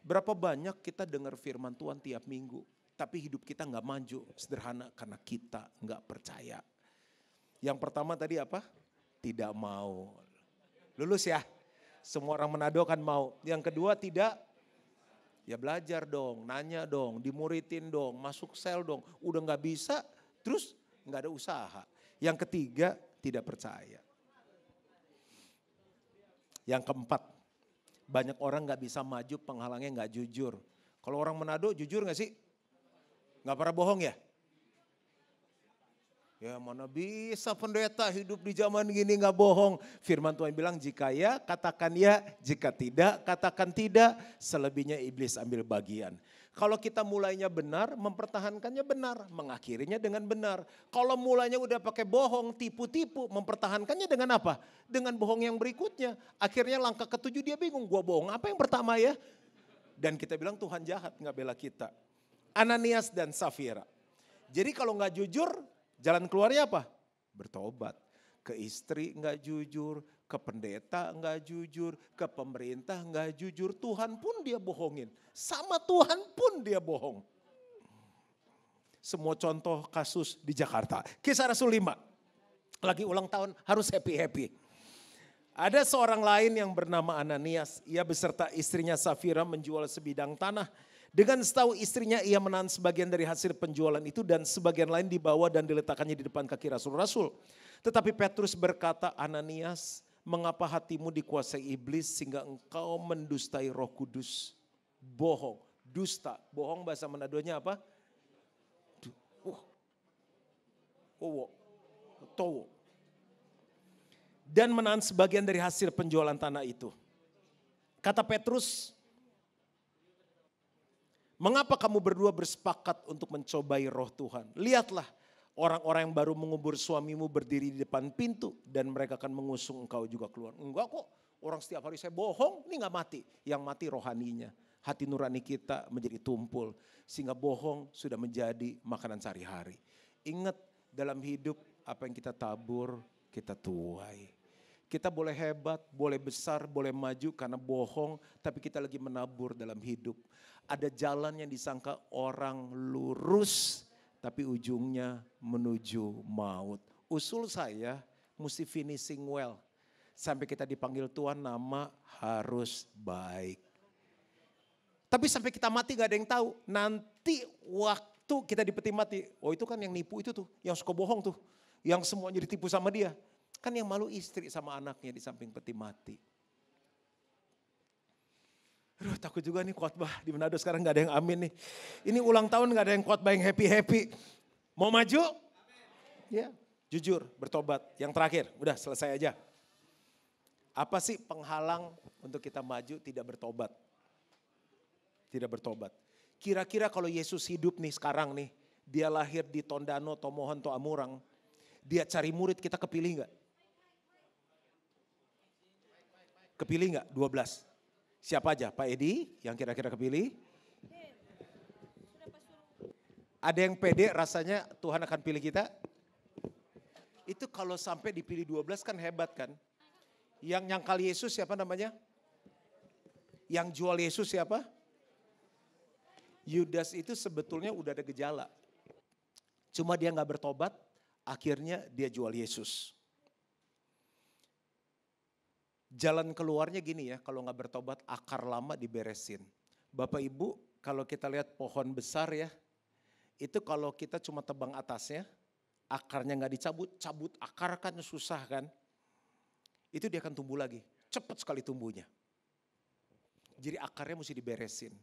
Berapa banyak kita dengar firman Tuhan tiap minggu. Tapi hidup kita gak maju, sederhana karena kita gak percaya. Yang pertama tadi apa? Tidak mau. Lulus ya, semua orang Manado kan mau. Yang kedua tidak, ya belajar dong, nanya dong, dimuridin dong, masuk sel dong. Udah gak bisa, terus gak ada usaha. Yang ketiga, tidak percaya. Yang keempat, banyak orang gak bisa maju, penghalangnya gak jujur. Kalau orang Manado jujur gak sih? Gak pernah bohong ya? Ya mana bisa pendeta hidup di zaman gini gak bohong. Firman Tuhan bilang jika ya katakan ya, jika tidak katakan tidak. Selebihnya iblis ambil bagian. Kalau kita mulainya benar, mempertahankannya benar. Mengakhirinya dengan benar. Kalau mulainya udah pakai bohong, tipu-tipu, mempertahankannya dengan apa? Dengan bohong yang berikutnya. Akhirnya langkah ke-7 dia bingung, gua bohong apa yang pertama ya? Dan kita bilang Tuhan jahat gak bela kita. Ananias dan Safira. Jadi kalau gak jujur, jalan keluarnya apa? Bertobat. Ke istri gak jujur, ke pendeta gak jujur, ke pemerintah gak jujur. Tuhan pun dia bohongin. Sama Tuhan pun dia bohong. Semua contoh kasus di Jakarta. Kisah Rasul 5. Lagi ulang tahun harus happy-happy. Ada seorang lain yang bernama Ananias. Ia beserta istrinya Safira menjual sebidang tanah Dengan setahu istrinya ia menahan sebagian dari hasil penjualan itu dan sebagian lain dibawa dan diletakkannya di depan kaki rasul-rasul. Tetapi Petrus berkata, Ananias, mengapa hatimu dikuasai iblis sehingga engkau mendustai Roh Kudus? Bohong, dusta. Bohong bahasa Manadonya apa? Towo. Dan menahan sebagian dari hasil penjualan tanah itu. Kata Petrus, mengapa kamu berdua bersepakat untuk mencobai roh Tuhan? Lihatlah, orang-orang yang baru mengubur suamimu berdiri di depan pintu dan mereka akan mengusung engkau juga keluar. Enggak kok, orang setiap hari saya bohong, ini enggak mati. Yang mati rohaninya, hati nurani kita menjadi tumpul. Sehingga bohong sudah menjadi makanan sehari-hari. Ingat, dalam hidup apa yang kita tabur, kita tuai. Kita boleh hebat, boleh besar, boleh maju karena bohong, tapi kita lagi menabur dalam hidup. Ada jalan yang disangka orang lurus, tapi ujungnya menuju maut. Usul saya mesti finishing well. Sampai kita dipanggil Tuhan, nama harus baik. Tapi sampai kita mati gak ada yang tahu. Nanti waktu kita dipeti mati, oh itu kan yang nipu itu tuh, yang suka bohong tuh. Yang semuanya ditipu sama dia. Kan yang malu istri sama anaknya di samping peti mati. Aduh takut juga nih khotbah di Manado sekarang gak ada yang amin nih. Ini ulang tahun gak ada yang khotbah yang happy-happy. Mau maju? Ya, jujur, bertobat. Yang terakhir, udah selesai aja. Apa sih penghalang untuk kita maju tidak bertobat? Tidak bertobat. Kira-kira kalau Yesus hidup nih sekarang nih, dia lahir di Tondano, Tomohon, Toamurang, dia cari murid, kita kepilih gak? Kepilih gak? 12. Siapa aja? Pak Edi yang kira-kira kepilih? Ada yang pede rasanya Tuhan akan pilih kita? Itu kalau sampai dipilih 12 kan hebat kan? Yang nyangkal Yesus siapa namanya? Yang jual Yesus siapa? Yudas itu sebetulnya udah ada gejala. Cuma dia gak bertobat, akhirnya dia jual Yesus. Jalan keluarnya gini ya, kalau gak bertobat akar lama diberesin. Bapak Ibu kalau kita lihat pohon besar ya, itu kalau kita cuma tebang atasnya, akarnya gak dicabut, cabut akar kan susah kan. Itu dia akan tumbuh lagi, cepat sekali tumbuhnya. Jadi akarnya mesti diberesin.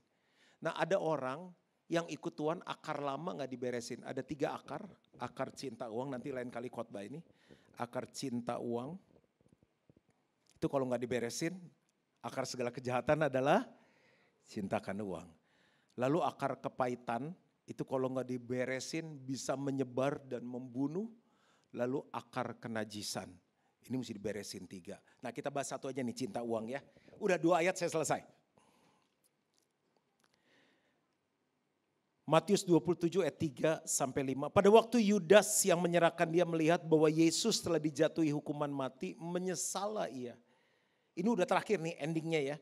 Nah ada orang yang ikut Tuhan akar lama gak diberesin. Ada 3 akar, akar cinta uang, nanti lain kali khotbah ini. Akar cinta uang, itu kalau gak diberesin, akar segala kejahatan adalah cintakan uang. Lalu akar kepahitan, itu kalau gak diberesin bisa menyebar dan membunuh. Lalu akar kenajisan, ini mesti diberesin 3. Nah kita bahas satu aja nih, cinta uang ya. Udah 2 ayat saya selesai. Matius 27 ayat 3-5. Pada waktu Yudas yang menyerahkan dia melihat bahwa Yesus telah dijatuhi hukuman mati, menyesallah ia. Ini udah terakhir nih endingnya ya.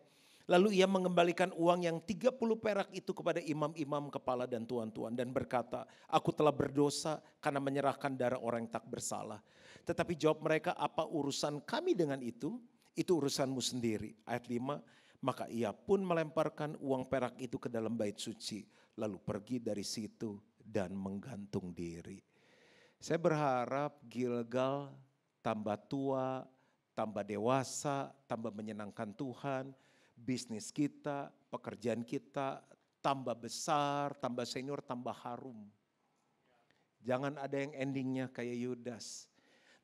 Lalu ia mengembalikan uang yang 30 perak itu kepada imam-imam kepala dan tuan-tuan. Dan berkata, aku telah berdosa karena menyerahkan darah orang yang tak bersalah. Tetapi jawab mereka, apa urusan kami dengan itu? Itu urusanmu sendiri. Ayat 5, maka ia pun melemparkan uang perak itu ke dalam bait suci. Lalu pergi dari situ dan menggantung diri. Saya berharap Gilgal tambah tua, tambah dewasa, tambah menyenangkan Tuhan, bisnis kita, pekerjaan kita, tambah besar, tambah senior, tambah harum. Jangan ada yang endingnya kayak Yudas.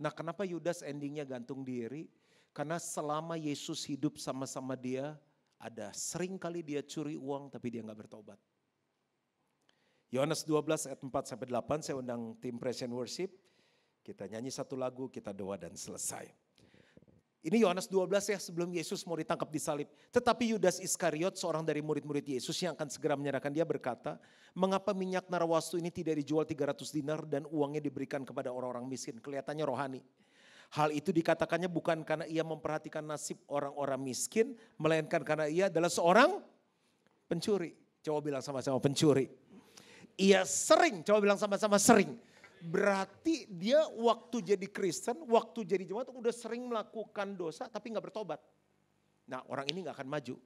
Nah kenapa Yudas endingnya gantung diri? Karena selama Yesus hidup sama-sama dia, ada sering kali dia curi uang tapi dia gak bertobat. Yohanes 12 ayat 4-8, saya undang tim Praise and Worship. Kita nyanyi satu lagu, kita doa dan selesai. Ini Yohanes 12 ya, sebelum Yesus mau ditangkap disalib. Tetapi Yudas Iskariot, seorang dari murid-murid Yesus yang akan segera menyerahkan dia berkata, mengapa minyak narwastu ini tidak dijual 300 dinar dan uangnya diberikan kepada orang-orang miskin? Kelihatannya rohani. Hal itu dikatakannya bukan karena ia memperhatikan nasib orang-orang miskin, melainkan karena ia adalah seorang pencuri. Coba bilang sama-sama pencuri. Ia sering, coba bilang sama-sama sering. Berarti dia waktu jadi Kristen, waktu jadi jemaat udah sering melakukan dosa tapi gak bertobat. Nah orang ini gak akan maju.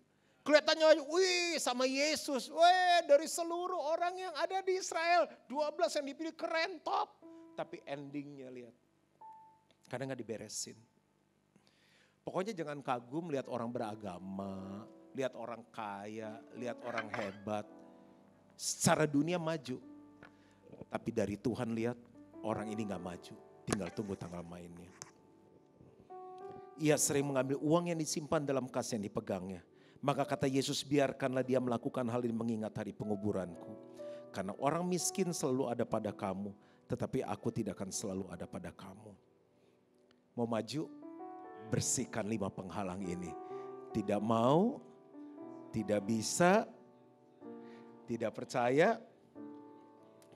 Kelihatannya, wih sama Yesus. Wih dari seluruh orang yang ada di Israel. 12 yang dipilih keren top. Tapi endingnya lihat. Kadang gak diberesin. Pokoknya jangan kagum lihat orang beragama. Lihat orang kaya, lihat orang hebat. Secara dunia maju. Tapi dari Tuhan lihat orang ini gak maju. Tinggal tunggu tanggal mainnya. Ia sering mengambil uang yang disimpan dalam kas yang dipegangnya. Maka kata Yesus, biarkanlah dia melakukan hal ini mengingat hari penguburanku. Karena orang miskin selalu ada pada kamu, tetapi aku tidak akan selalu ada pada kamu. Mau maju? Bersihkan 5 penghalang ini. Tidak mau, tidak bisa, tidak percaya,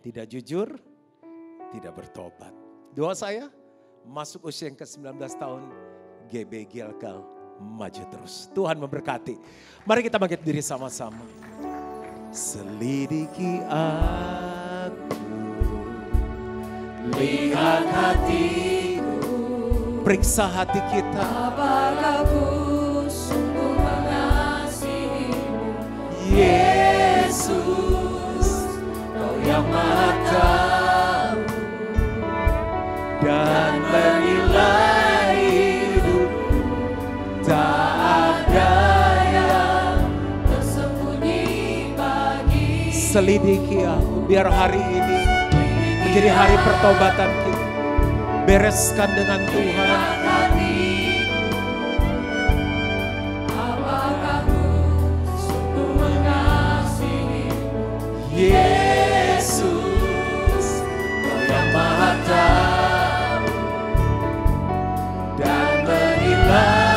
tidak jujur, tidak bertobat. Doa saya, masuk usia yang ke-19 tahun, GB Gilgal. Maju terus. Tuhan memberkati. Mari kita bangkit diri sama-sama. Selidiki aku, lihat hatiku, periksa hati kita. Apakah ku sungguh mengasihimu, Yesus, Kau yang Maha Tahu dan menilai. Tak ada yang tersembunyi bagi. Selidiki aku, biar hari ini menjadi hari pertobatan kita. Bereskan dengan Tuhan. apakah ku sungguh mengasihimu, Yesus, Kau yang Maha Tahu dan menilai.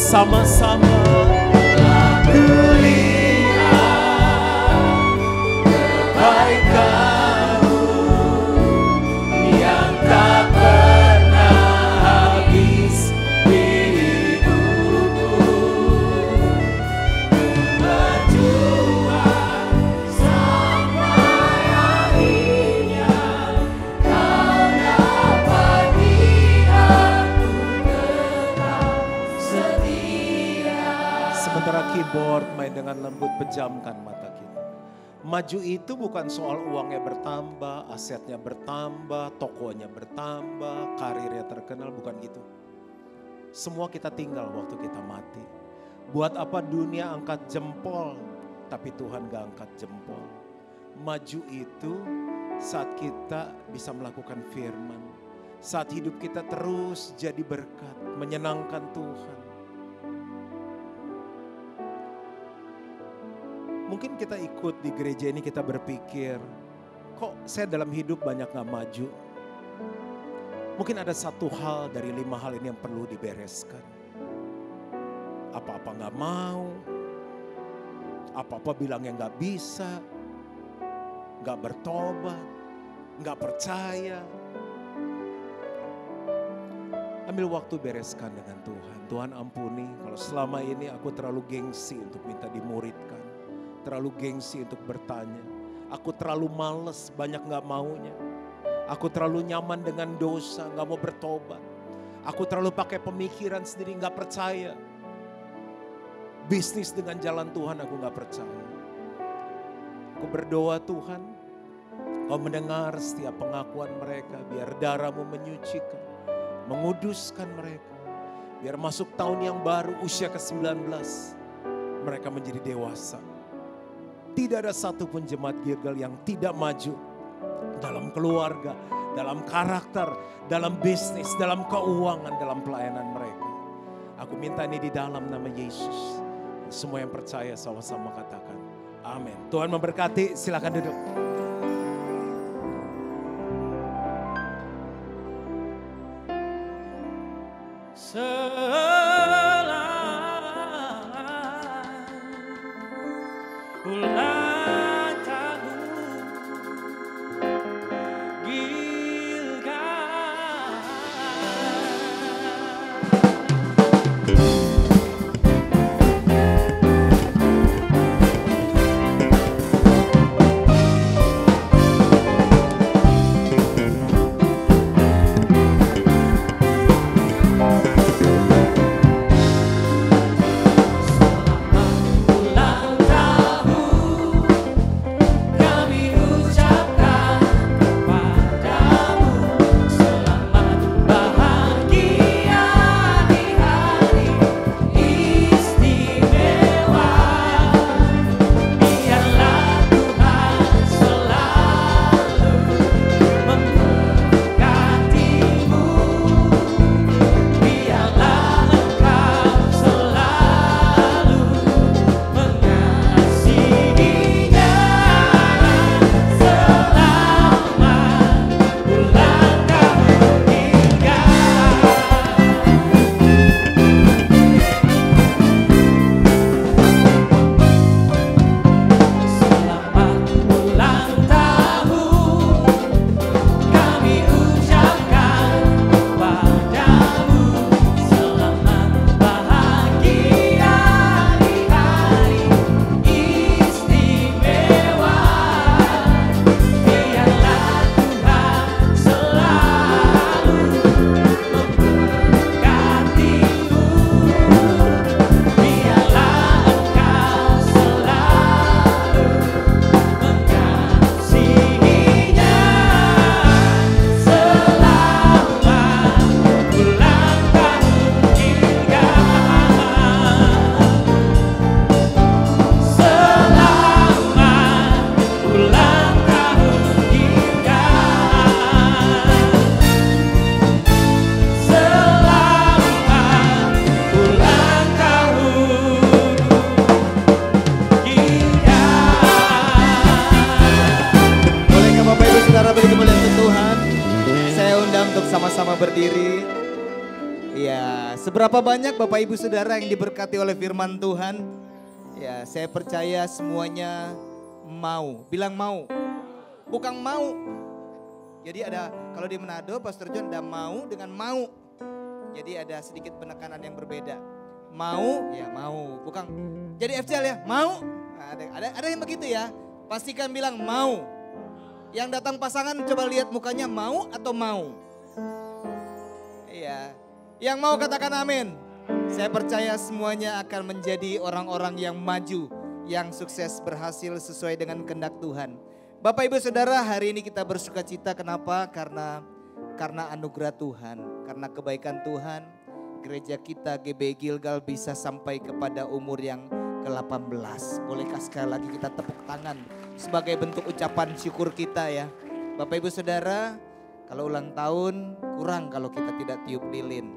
Sama-sama aku lihat kebaikan-Mu yang tak pernah habis di hidupku. Berjuang sampai akhirnya Kau dapat biarku tetap setia. Sementara keyboard main dengan lembut, pejamkan mata kita. Maju itu bukan soal uangnya bertambah, asetnya bertambah, tokonya bertambah, karirnya terkenal, bukan itu. Semua kita tinggal waktu kita mati. Buat apa dunia angkat jempol, tapi Tuhan gak angkat jempol. Maju itu saat kita bisa melakukan firman. Saat hidup kita terus jadi berkat, menyenangkan Tuhan. Mungkin kita ikut di gereja ini, kita berpikir, kok saya dalam hidup banyak gak maju. Mungkin ada satu hal dari 5 hal ini yang perlu dibereskan. Apa-apa gak mau, apa-apa bilangnya gak bisa, gak bertobat, gak percaya. Ambil waktu bereskan dengan Tuhan. Tuhan ampuni kalau selama ini aku terlalu gengsi untuk minta dimuridkan. Terlalu gengsi untuk bertanya. Aku terlalu males, banyak gak maunya. Aku terlalu nyaman dengan dosa, gak mau bertobat. Aku terlalu pakai pemikiran sendiri, gak percaya. Bisnis dengan jalan Tuhan aku gak percaya. Aku berdoa Tuhan, Kau mendengar setiap pengakuan mereka. Biar darah-Mu menyucikan, menguduskan mereka. Biar masuk tahun yang baru, usia ke-19, mereka menjadi dewasa. Tidak ada satupun jemaat Gilgal yang tidak maju dalam keluarga, dalam karakter, dalam bisnis, dalam keuangan, dalam pelayanan mereka. Aku minta ini di dalam nama Yesus. Semua yang percaya sama-sama katakan amin. Tuhan memberkati, silakan duduk. untuk sama-sama berdiri. Ya, seberapa banyak Bapak Ibu Saudara yang diberkati oleh firman Tuhan? Ya, saya percaya semuanya mau. Bilang mau. Bukan mau. Jadi ada, kalau di Manado Pastor John ada mau dengan mau. Jadi ada sedikit penekanan yang berbeda. Mau, ya mau. Bukan, jadi FCL ya, mau. Nah, ada yang begitu ya. Pastikan bilang mau. Yang datang pasangan coba lihat mukanya mau atau mau. Iya. Yang mau katakan amin. Saya percaya semuanya akan menjadi orang-orang yang maju, yang sukses berhasil sesuai dengan kehendak Tuhan. Bapak Ibu Saudara, hari ini kita bersuka cita. Kenapa? Karena anugerah Tuhan, karena kebaikan Tuhan. Gereja kita GB Gilgal bisa sampai kepada umur yang ke-18. Bolehkah sekali lagi kita tepuk tangan sebagai bentuk ucapan syukur kita ya. Bapak Ibu Saudara, kalau ulang tahun kurang kalau kita tidak tiup lilin.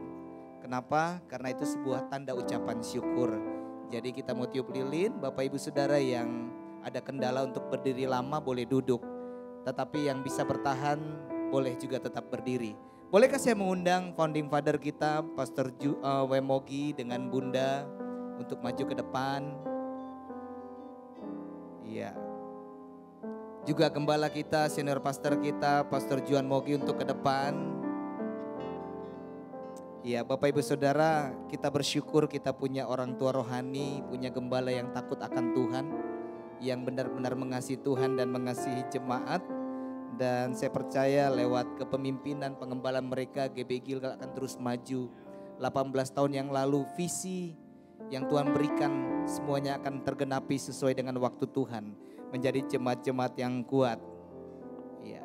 Kenapa? Karena itu sebuah tanda ucapan syukur. Jadi kita mau tiup lilin, Bapak Ibu Saudara yang ada kendala untuk berdiri lama boleh duduk. Tetapi yang bisa bertahan boleh juga tetap berdiri. Bolehkah saya mengundang founding father kita Pastor Wemogi dengan Bunda untuk maju ke depan. Iya. Juga gembala kita, senior pastor kita, Pastor Juan Mogi untuk ke depan. Iya, Bapak Ibu Saudara, kita bersyukur kita punya orang tua rohani, punya gembala yang takut akan Tuhan, yang benar-benar mengasihi Tuhan dan mengasihi jemaat. Dan saya percaya lewat kepemimpinan pengembalaan mereka, GB Gilgal akan terus maju. 18 tahun yang lalu visi yang Tuhan berikan semuanya akan tergenapi sesuai dengan waktu Tuhan. Menjadi jemaat-jemaat yang kuat. Ya.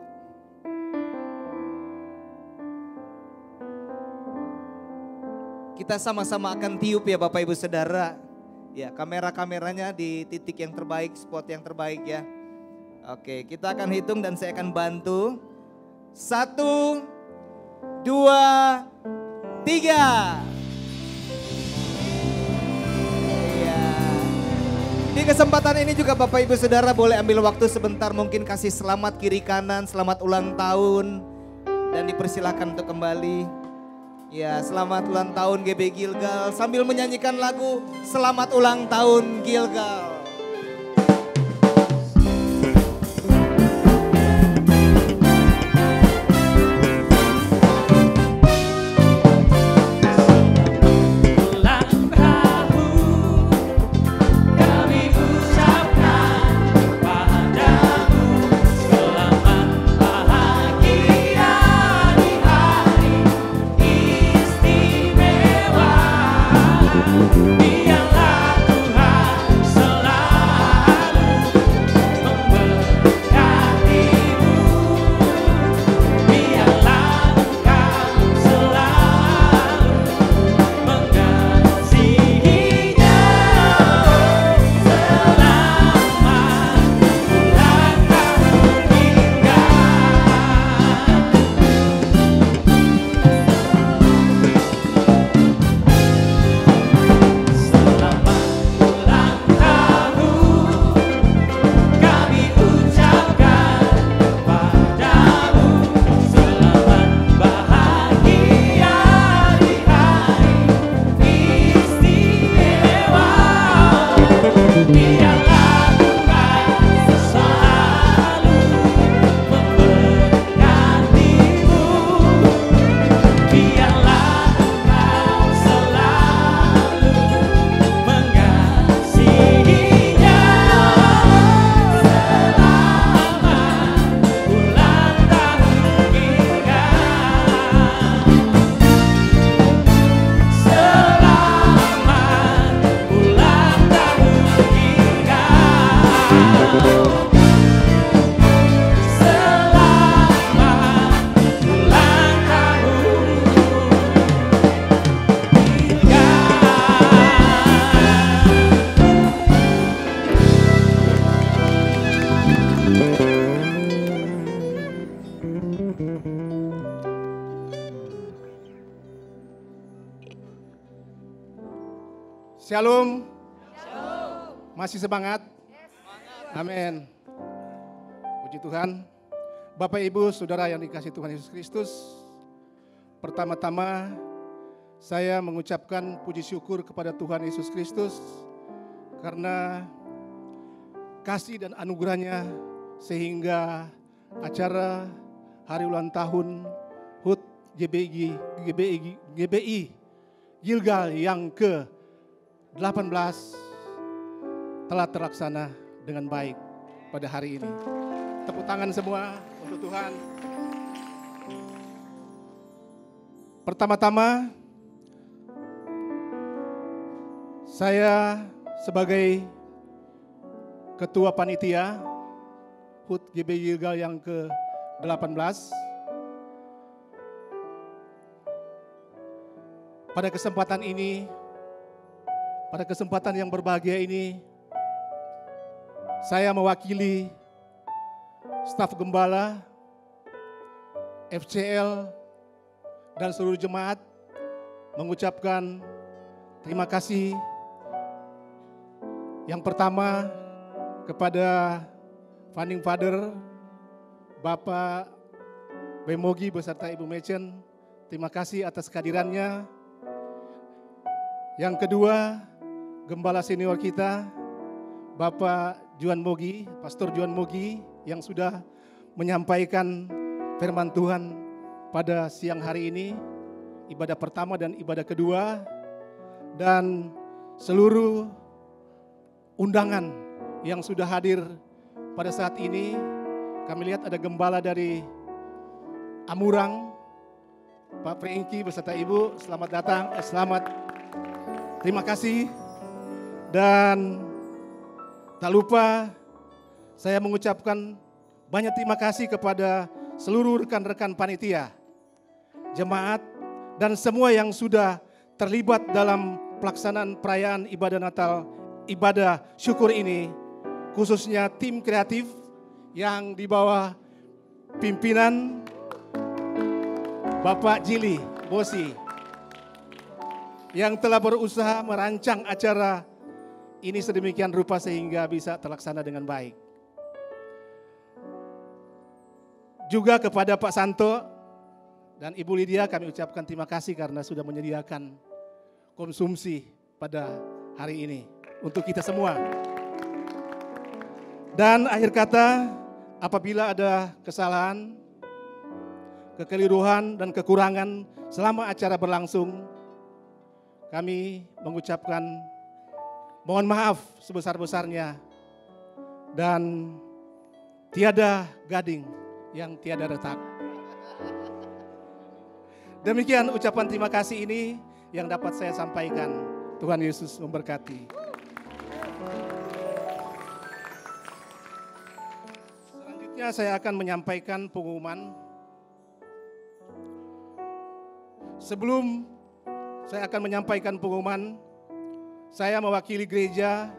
Kita sama-sama akan tiup ya Bapak Ibu Saudara. Ya, kamera-kameranya di titik yang terbaik, spot yang terbaik ya. Oke, kita akan hitung dan saya akan bantu. 1, 2, 3. Di kesempatan ini juga Bapak Ibu Saudara boleh ambil waktu sebentar, mungkin kasih selamat kiri kanan, selamat ulang tahun. Dan dipersilakan untuk kembali. Ya, selamat ulang tahun GB Gilgal sambil menyanyikan lagu Selamat Ulang Tahun Gilgal. Shalom. Masih semangat? Amin. Puji Tuhan. Bapak Ibu Saudara yang dikasihi Tuhan Yesus Kristus. Pertama-tama saya mengucapkan puji syukur kepada Tuhan Yesus Kristus karena kasih dan anugerahnya sehingga acara hari ulang tahun HUT GBI Gilgal yang ke-18 telah terlaksana dengan baik pada hari ini. Tepuk tangan semua untuk Tuhan. Pertama-tama saya sebagai Ketua Panitia HUT GBI Gilgal yang ke-18 pada kesempatan ini, pada kesempatan yang berbahagia ini, saya mewakili staf gembala, FCL, dan seluruh jemaat mengucapkan terima kasih yang pertama kepada Founding Father Bapak Bemogi beserta Ibu Machen. Terima kasih atas kehadirannya. Yang kedua, gembala senior kita, Bapak Juan Mogi, Pastor Juan Mogi yang sudah menyampaikan firman Tuhan pada siang hari ini, ibadah pertama dan ibadah kedua, dan seluruh undangan yang sudah hadir pada saat ini. Kami lihat ada gembala dari Amurang, Pak Prengki beserta Ibu, selamat datang, terima kasih. Dan tak lupa saya mengucapkan banyak terima kasih kepada seluruh rekan-rekan panitia, jemaat, dan semua yang sudah terlibat dalam pelaksanaan perayaan ibadah Natal, ibadah syukur ini, khususnya tim kreatif yang di bawah pimpinan Bapak Jili Bosi yang telah berusaha merancang acara ini sedemikian rupa sehingga bisa terlaksana dengan baik. Juga kepada Pak Santo dan Ibu Lydia kami ucapkan terima kasih karena sudah menyediakan konsumsi pada hari ini untuk kita semua. Dan akhir kata, apabila ada kesalahan, kekeliruan dan kekurangan selama acara berlangsung, kami mengucapkan mohon maaf sebesar-besarnya dan tiada gading yang tiada retak. Demikian ucapan terima kasih ini yang dapat saya sampaikan. Tuhan Yesus memberkati. Selanjutnya saya akan menyampaikan pengumuman. Sebelum saya akan menyampaikan pengumuman, saya mewakili gereja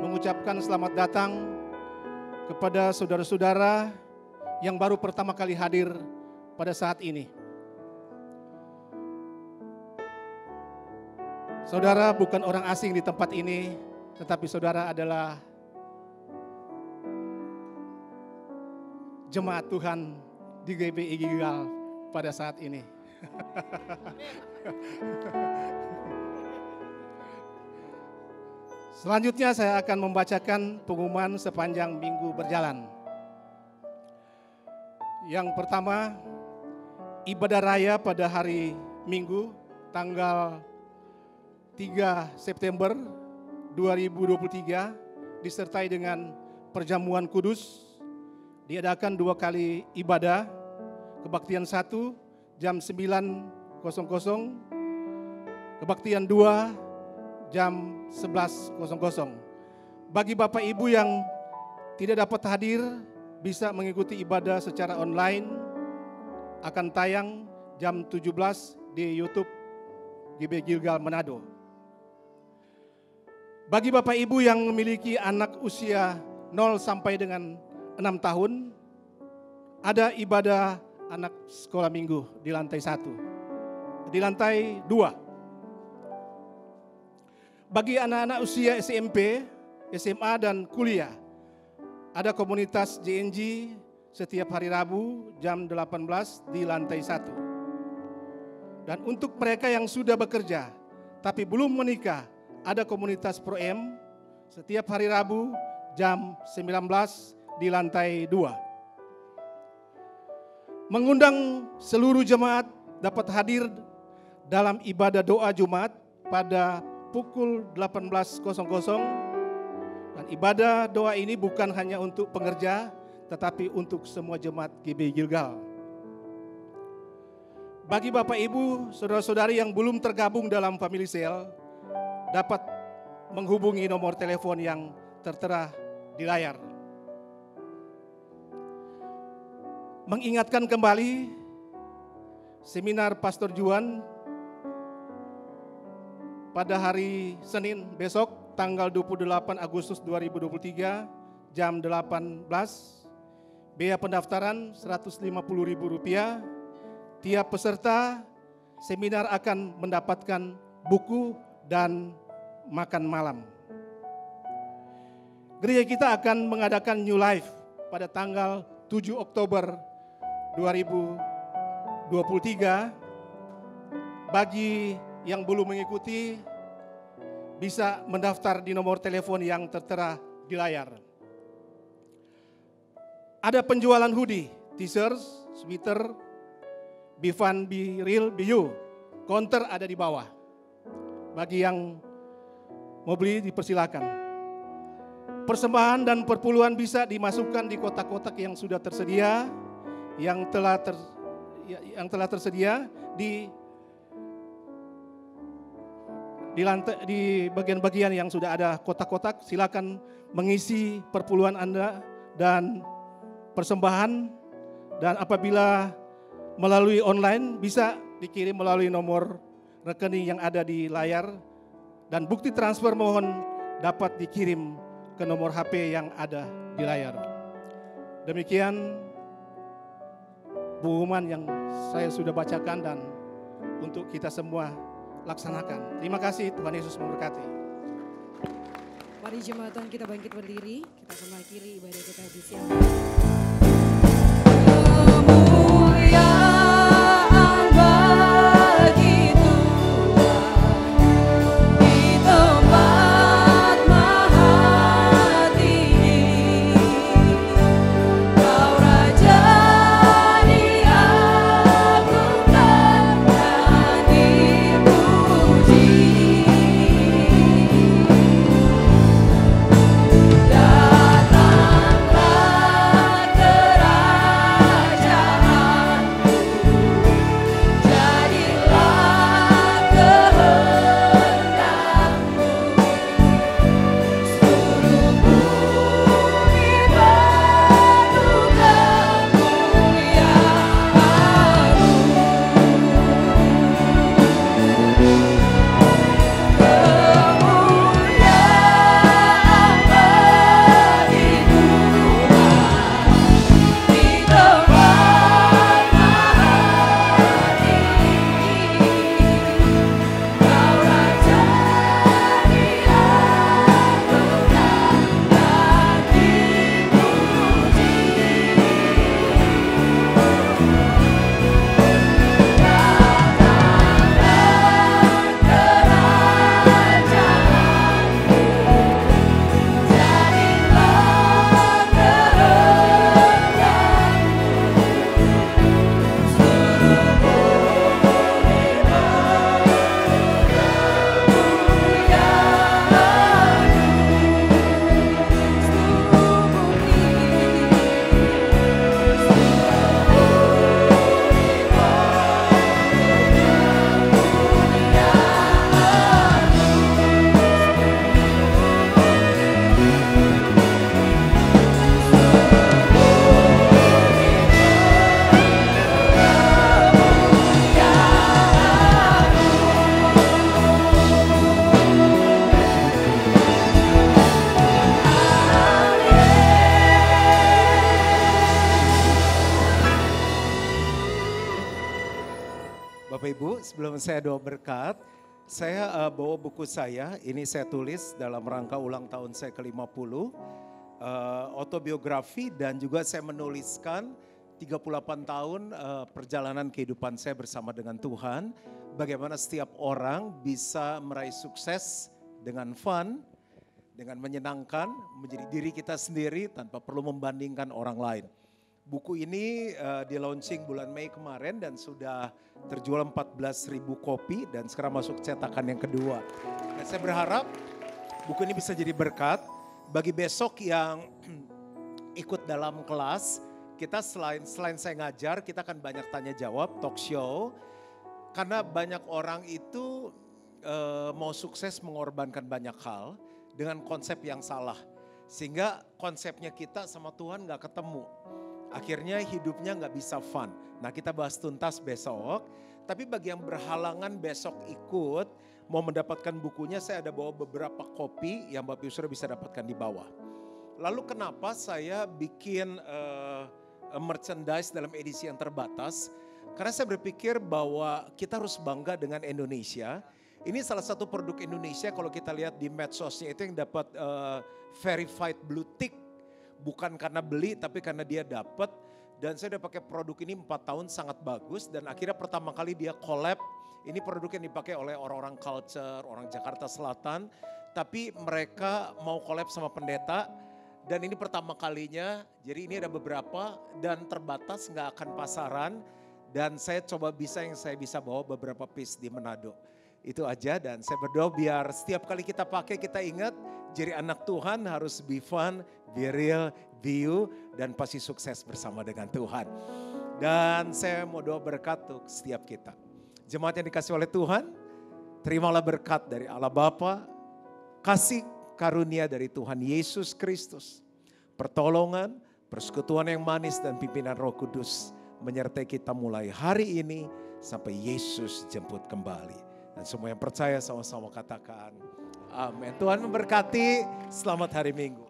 mengucapkan selamat datang kepada saudara-saudara yang baru pertama kali hadir pada saat ini. Saudara bukan orang asing di tempat ini, tetapi saudara adalah jemaat Tuhan di GBI Gilgal pada saat ini. Selanjutnya saya akan membacakan pengumuman sepanjang minggu berjalan. Yang pertama, ibadah raya pada hari Minggu tanggal 3 September 2023 disertai dengan perjamuan kudus. Diadakan 2 kali ibadah, kebaktian 1 jam 9.00, kebaktian 2 jam 11.00. Bagi Bapak Ibu yang tidak dapat hadir, bisa mengikuti ibadah secara online, akan tayang jam 17 di YouTube GBI Gilgal Manado. Bagi Bapak Ibu yang memiliki anak usia 0 sampai dengan 6 tahun, ada ibadah anak sekolah minggu di lantai 1. Di lantai 2. Bagi anak-anak usia SMP, SMA dan kuliah, ada komunitas JNG setiap hari Rabu jam 18 di lantai 1. Dan untuk mereka yang sudah bekerja tapi belum menikah, ada komunitas Pro-M setiap hari Rabu jam 19 di lantai 2. Mengundang seluruh jemaat dapat hadir dalam ibadah doa Jumat pada pukul 18.00. Dan ibadah doa ini bukan hanya untuk pengerja, tetapi untuk semua jemaat GB Gilgal. Bagi Bapak Ibu, saudara-saudari yang belum tergabung dalam Family Cell, dapat menghubungi nomor telepon yang tertera di layar. Mengingatkan kembali seminar Pastor Juan pada hari Senin besok tanggal 28 Agustus 2023 jam 18. Biaya pendaftaran Rp150.000. Tiap peserta seminar akan mendapatkan buku dan makan malam. Gereja kita akan mengadakan New Life pada tanggal 7 Oktober 2023. Bagi yang belum mengikuti, bisa mendaftar di nomor telepon yang tertera di layar. Ada penjualan hoodie, t-shirt, sweater, Be Fun, Be Real, Be You. Counter ada di bawah. Bagi yang mau beli dipersilakan. Persembahan dan perpuluhan bisa dimasukkan di kotak-kotak yang sudah tersedia, yang telah tersedia di lantai, di bagian-bagian yang sudah ada kotak-kotak. Silakan mengisi perpuluhan Anda dan persembahan, dan apabila melalui online bisa dikirim melalui nomor rekening yang ada di layar, dan bukti transfer mohon dapat dikirim ke nomor HP yang ada di layar. Demikian pengumuman yang saya sudah bacakan dan untuk kita semua laksanakan. Terima kasih, Tuhan Yesus memberkati. Mari jemaat Tuhan kita bangkit berdiri, kita akan mengakhiri ibadah kita di siang. Sebelum saya doa berkat, saya bawa buku saya, ini saya tulis dalam rangka ulang tahun saya ke-50, autobiografi, dan juga saya menuliskan 38 tahun perjalanan kehidupan saya bersama dengan Tuhan. Bagaimana setiap orang bisa meraih sukses dengan fun, dengan menyenangkan, menjadi diri kita sendiri tanpa perlu membandingkan orang lain. Buku ini di launching bulan Mei kemarin dan sudah terjual 14.000 kopi dan sekarang masuk cetakan yang kedua. Dan saya berharap buku ini bisa jadi berkat bagi besok yang ikut dalam kelas. Kita selain saya ngajar, kita akan banyak tanya jawab, talk show. Karena banyak orang itu mau sukses mengorbankan banyak hal dengan konsep yang salah. Sehingga konsepnya kita sama Tuhan gak ketemu. Akhirnya hidupnya gak bisa fun. Nah kita bahas tuntas besok. Tapi bagi yang berhalangan besok ikut, mau mendapatkan bukunya, saya ada bawa beberapa kopi yang Bapak Ibu Saudara bisa dapatkan di bawah. Lalu kenapa saya bikin merchandise dalam edisi yang terbatas? Karena saya berpikir bahwa kita harus bangga dengan Indonesia. Ini salah satu produk Indonesia kalau kita lihat di medsosnya itu yang dapat verified blue tick. Bukan karena beli tapi karena dia dapat. Dan saya udah pakai produk ini 4 tahun sangat bagus. Dan akhirnya pertama kali dia collab. Ini produk yang dipakai oleh orang-orang culture, orang Jakarta Selatan. Tapi mereka mau collab sama pendeta. Dan ini pertama kalinya, jadi ini ada beberapa dan terbatas gak akan pasaran. Dan saya coba saya bisa bawa beberapa piece di Manado. Itu aja dan saya berdoa biar setiap kali kita pakai kita ingat jadi anak Tuhan harus be fun, be real, be you. Dan pasti sukses bersama dengan Tuhan. Dan saya mau doa berkat untuk setiap kita. Jemaat yang dikasih oleh Tuhan, terimalah berkat dari Allah Bapa, kasih karunia dari Tuhan Yesus Kristus, pertolongan, persekutuan yang manis dan pimpinan Roh Kudus menyertai kita mulai hari ini sampai Yesus jemput kembali. Dan semua yang percaya sama-sama katakan amin. Tuhan memberkati, selamat hari Minggu.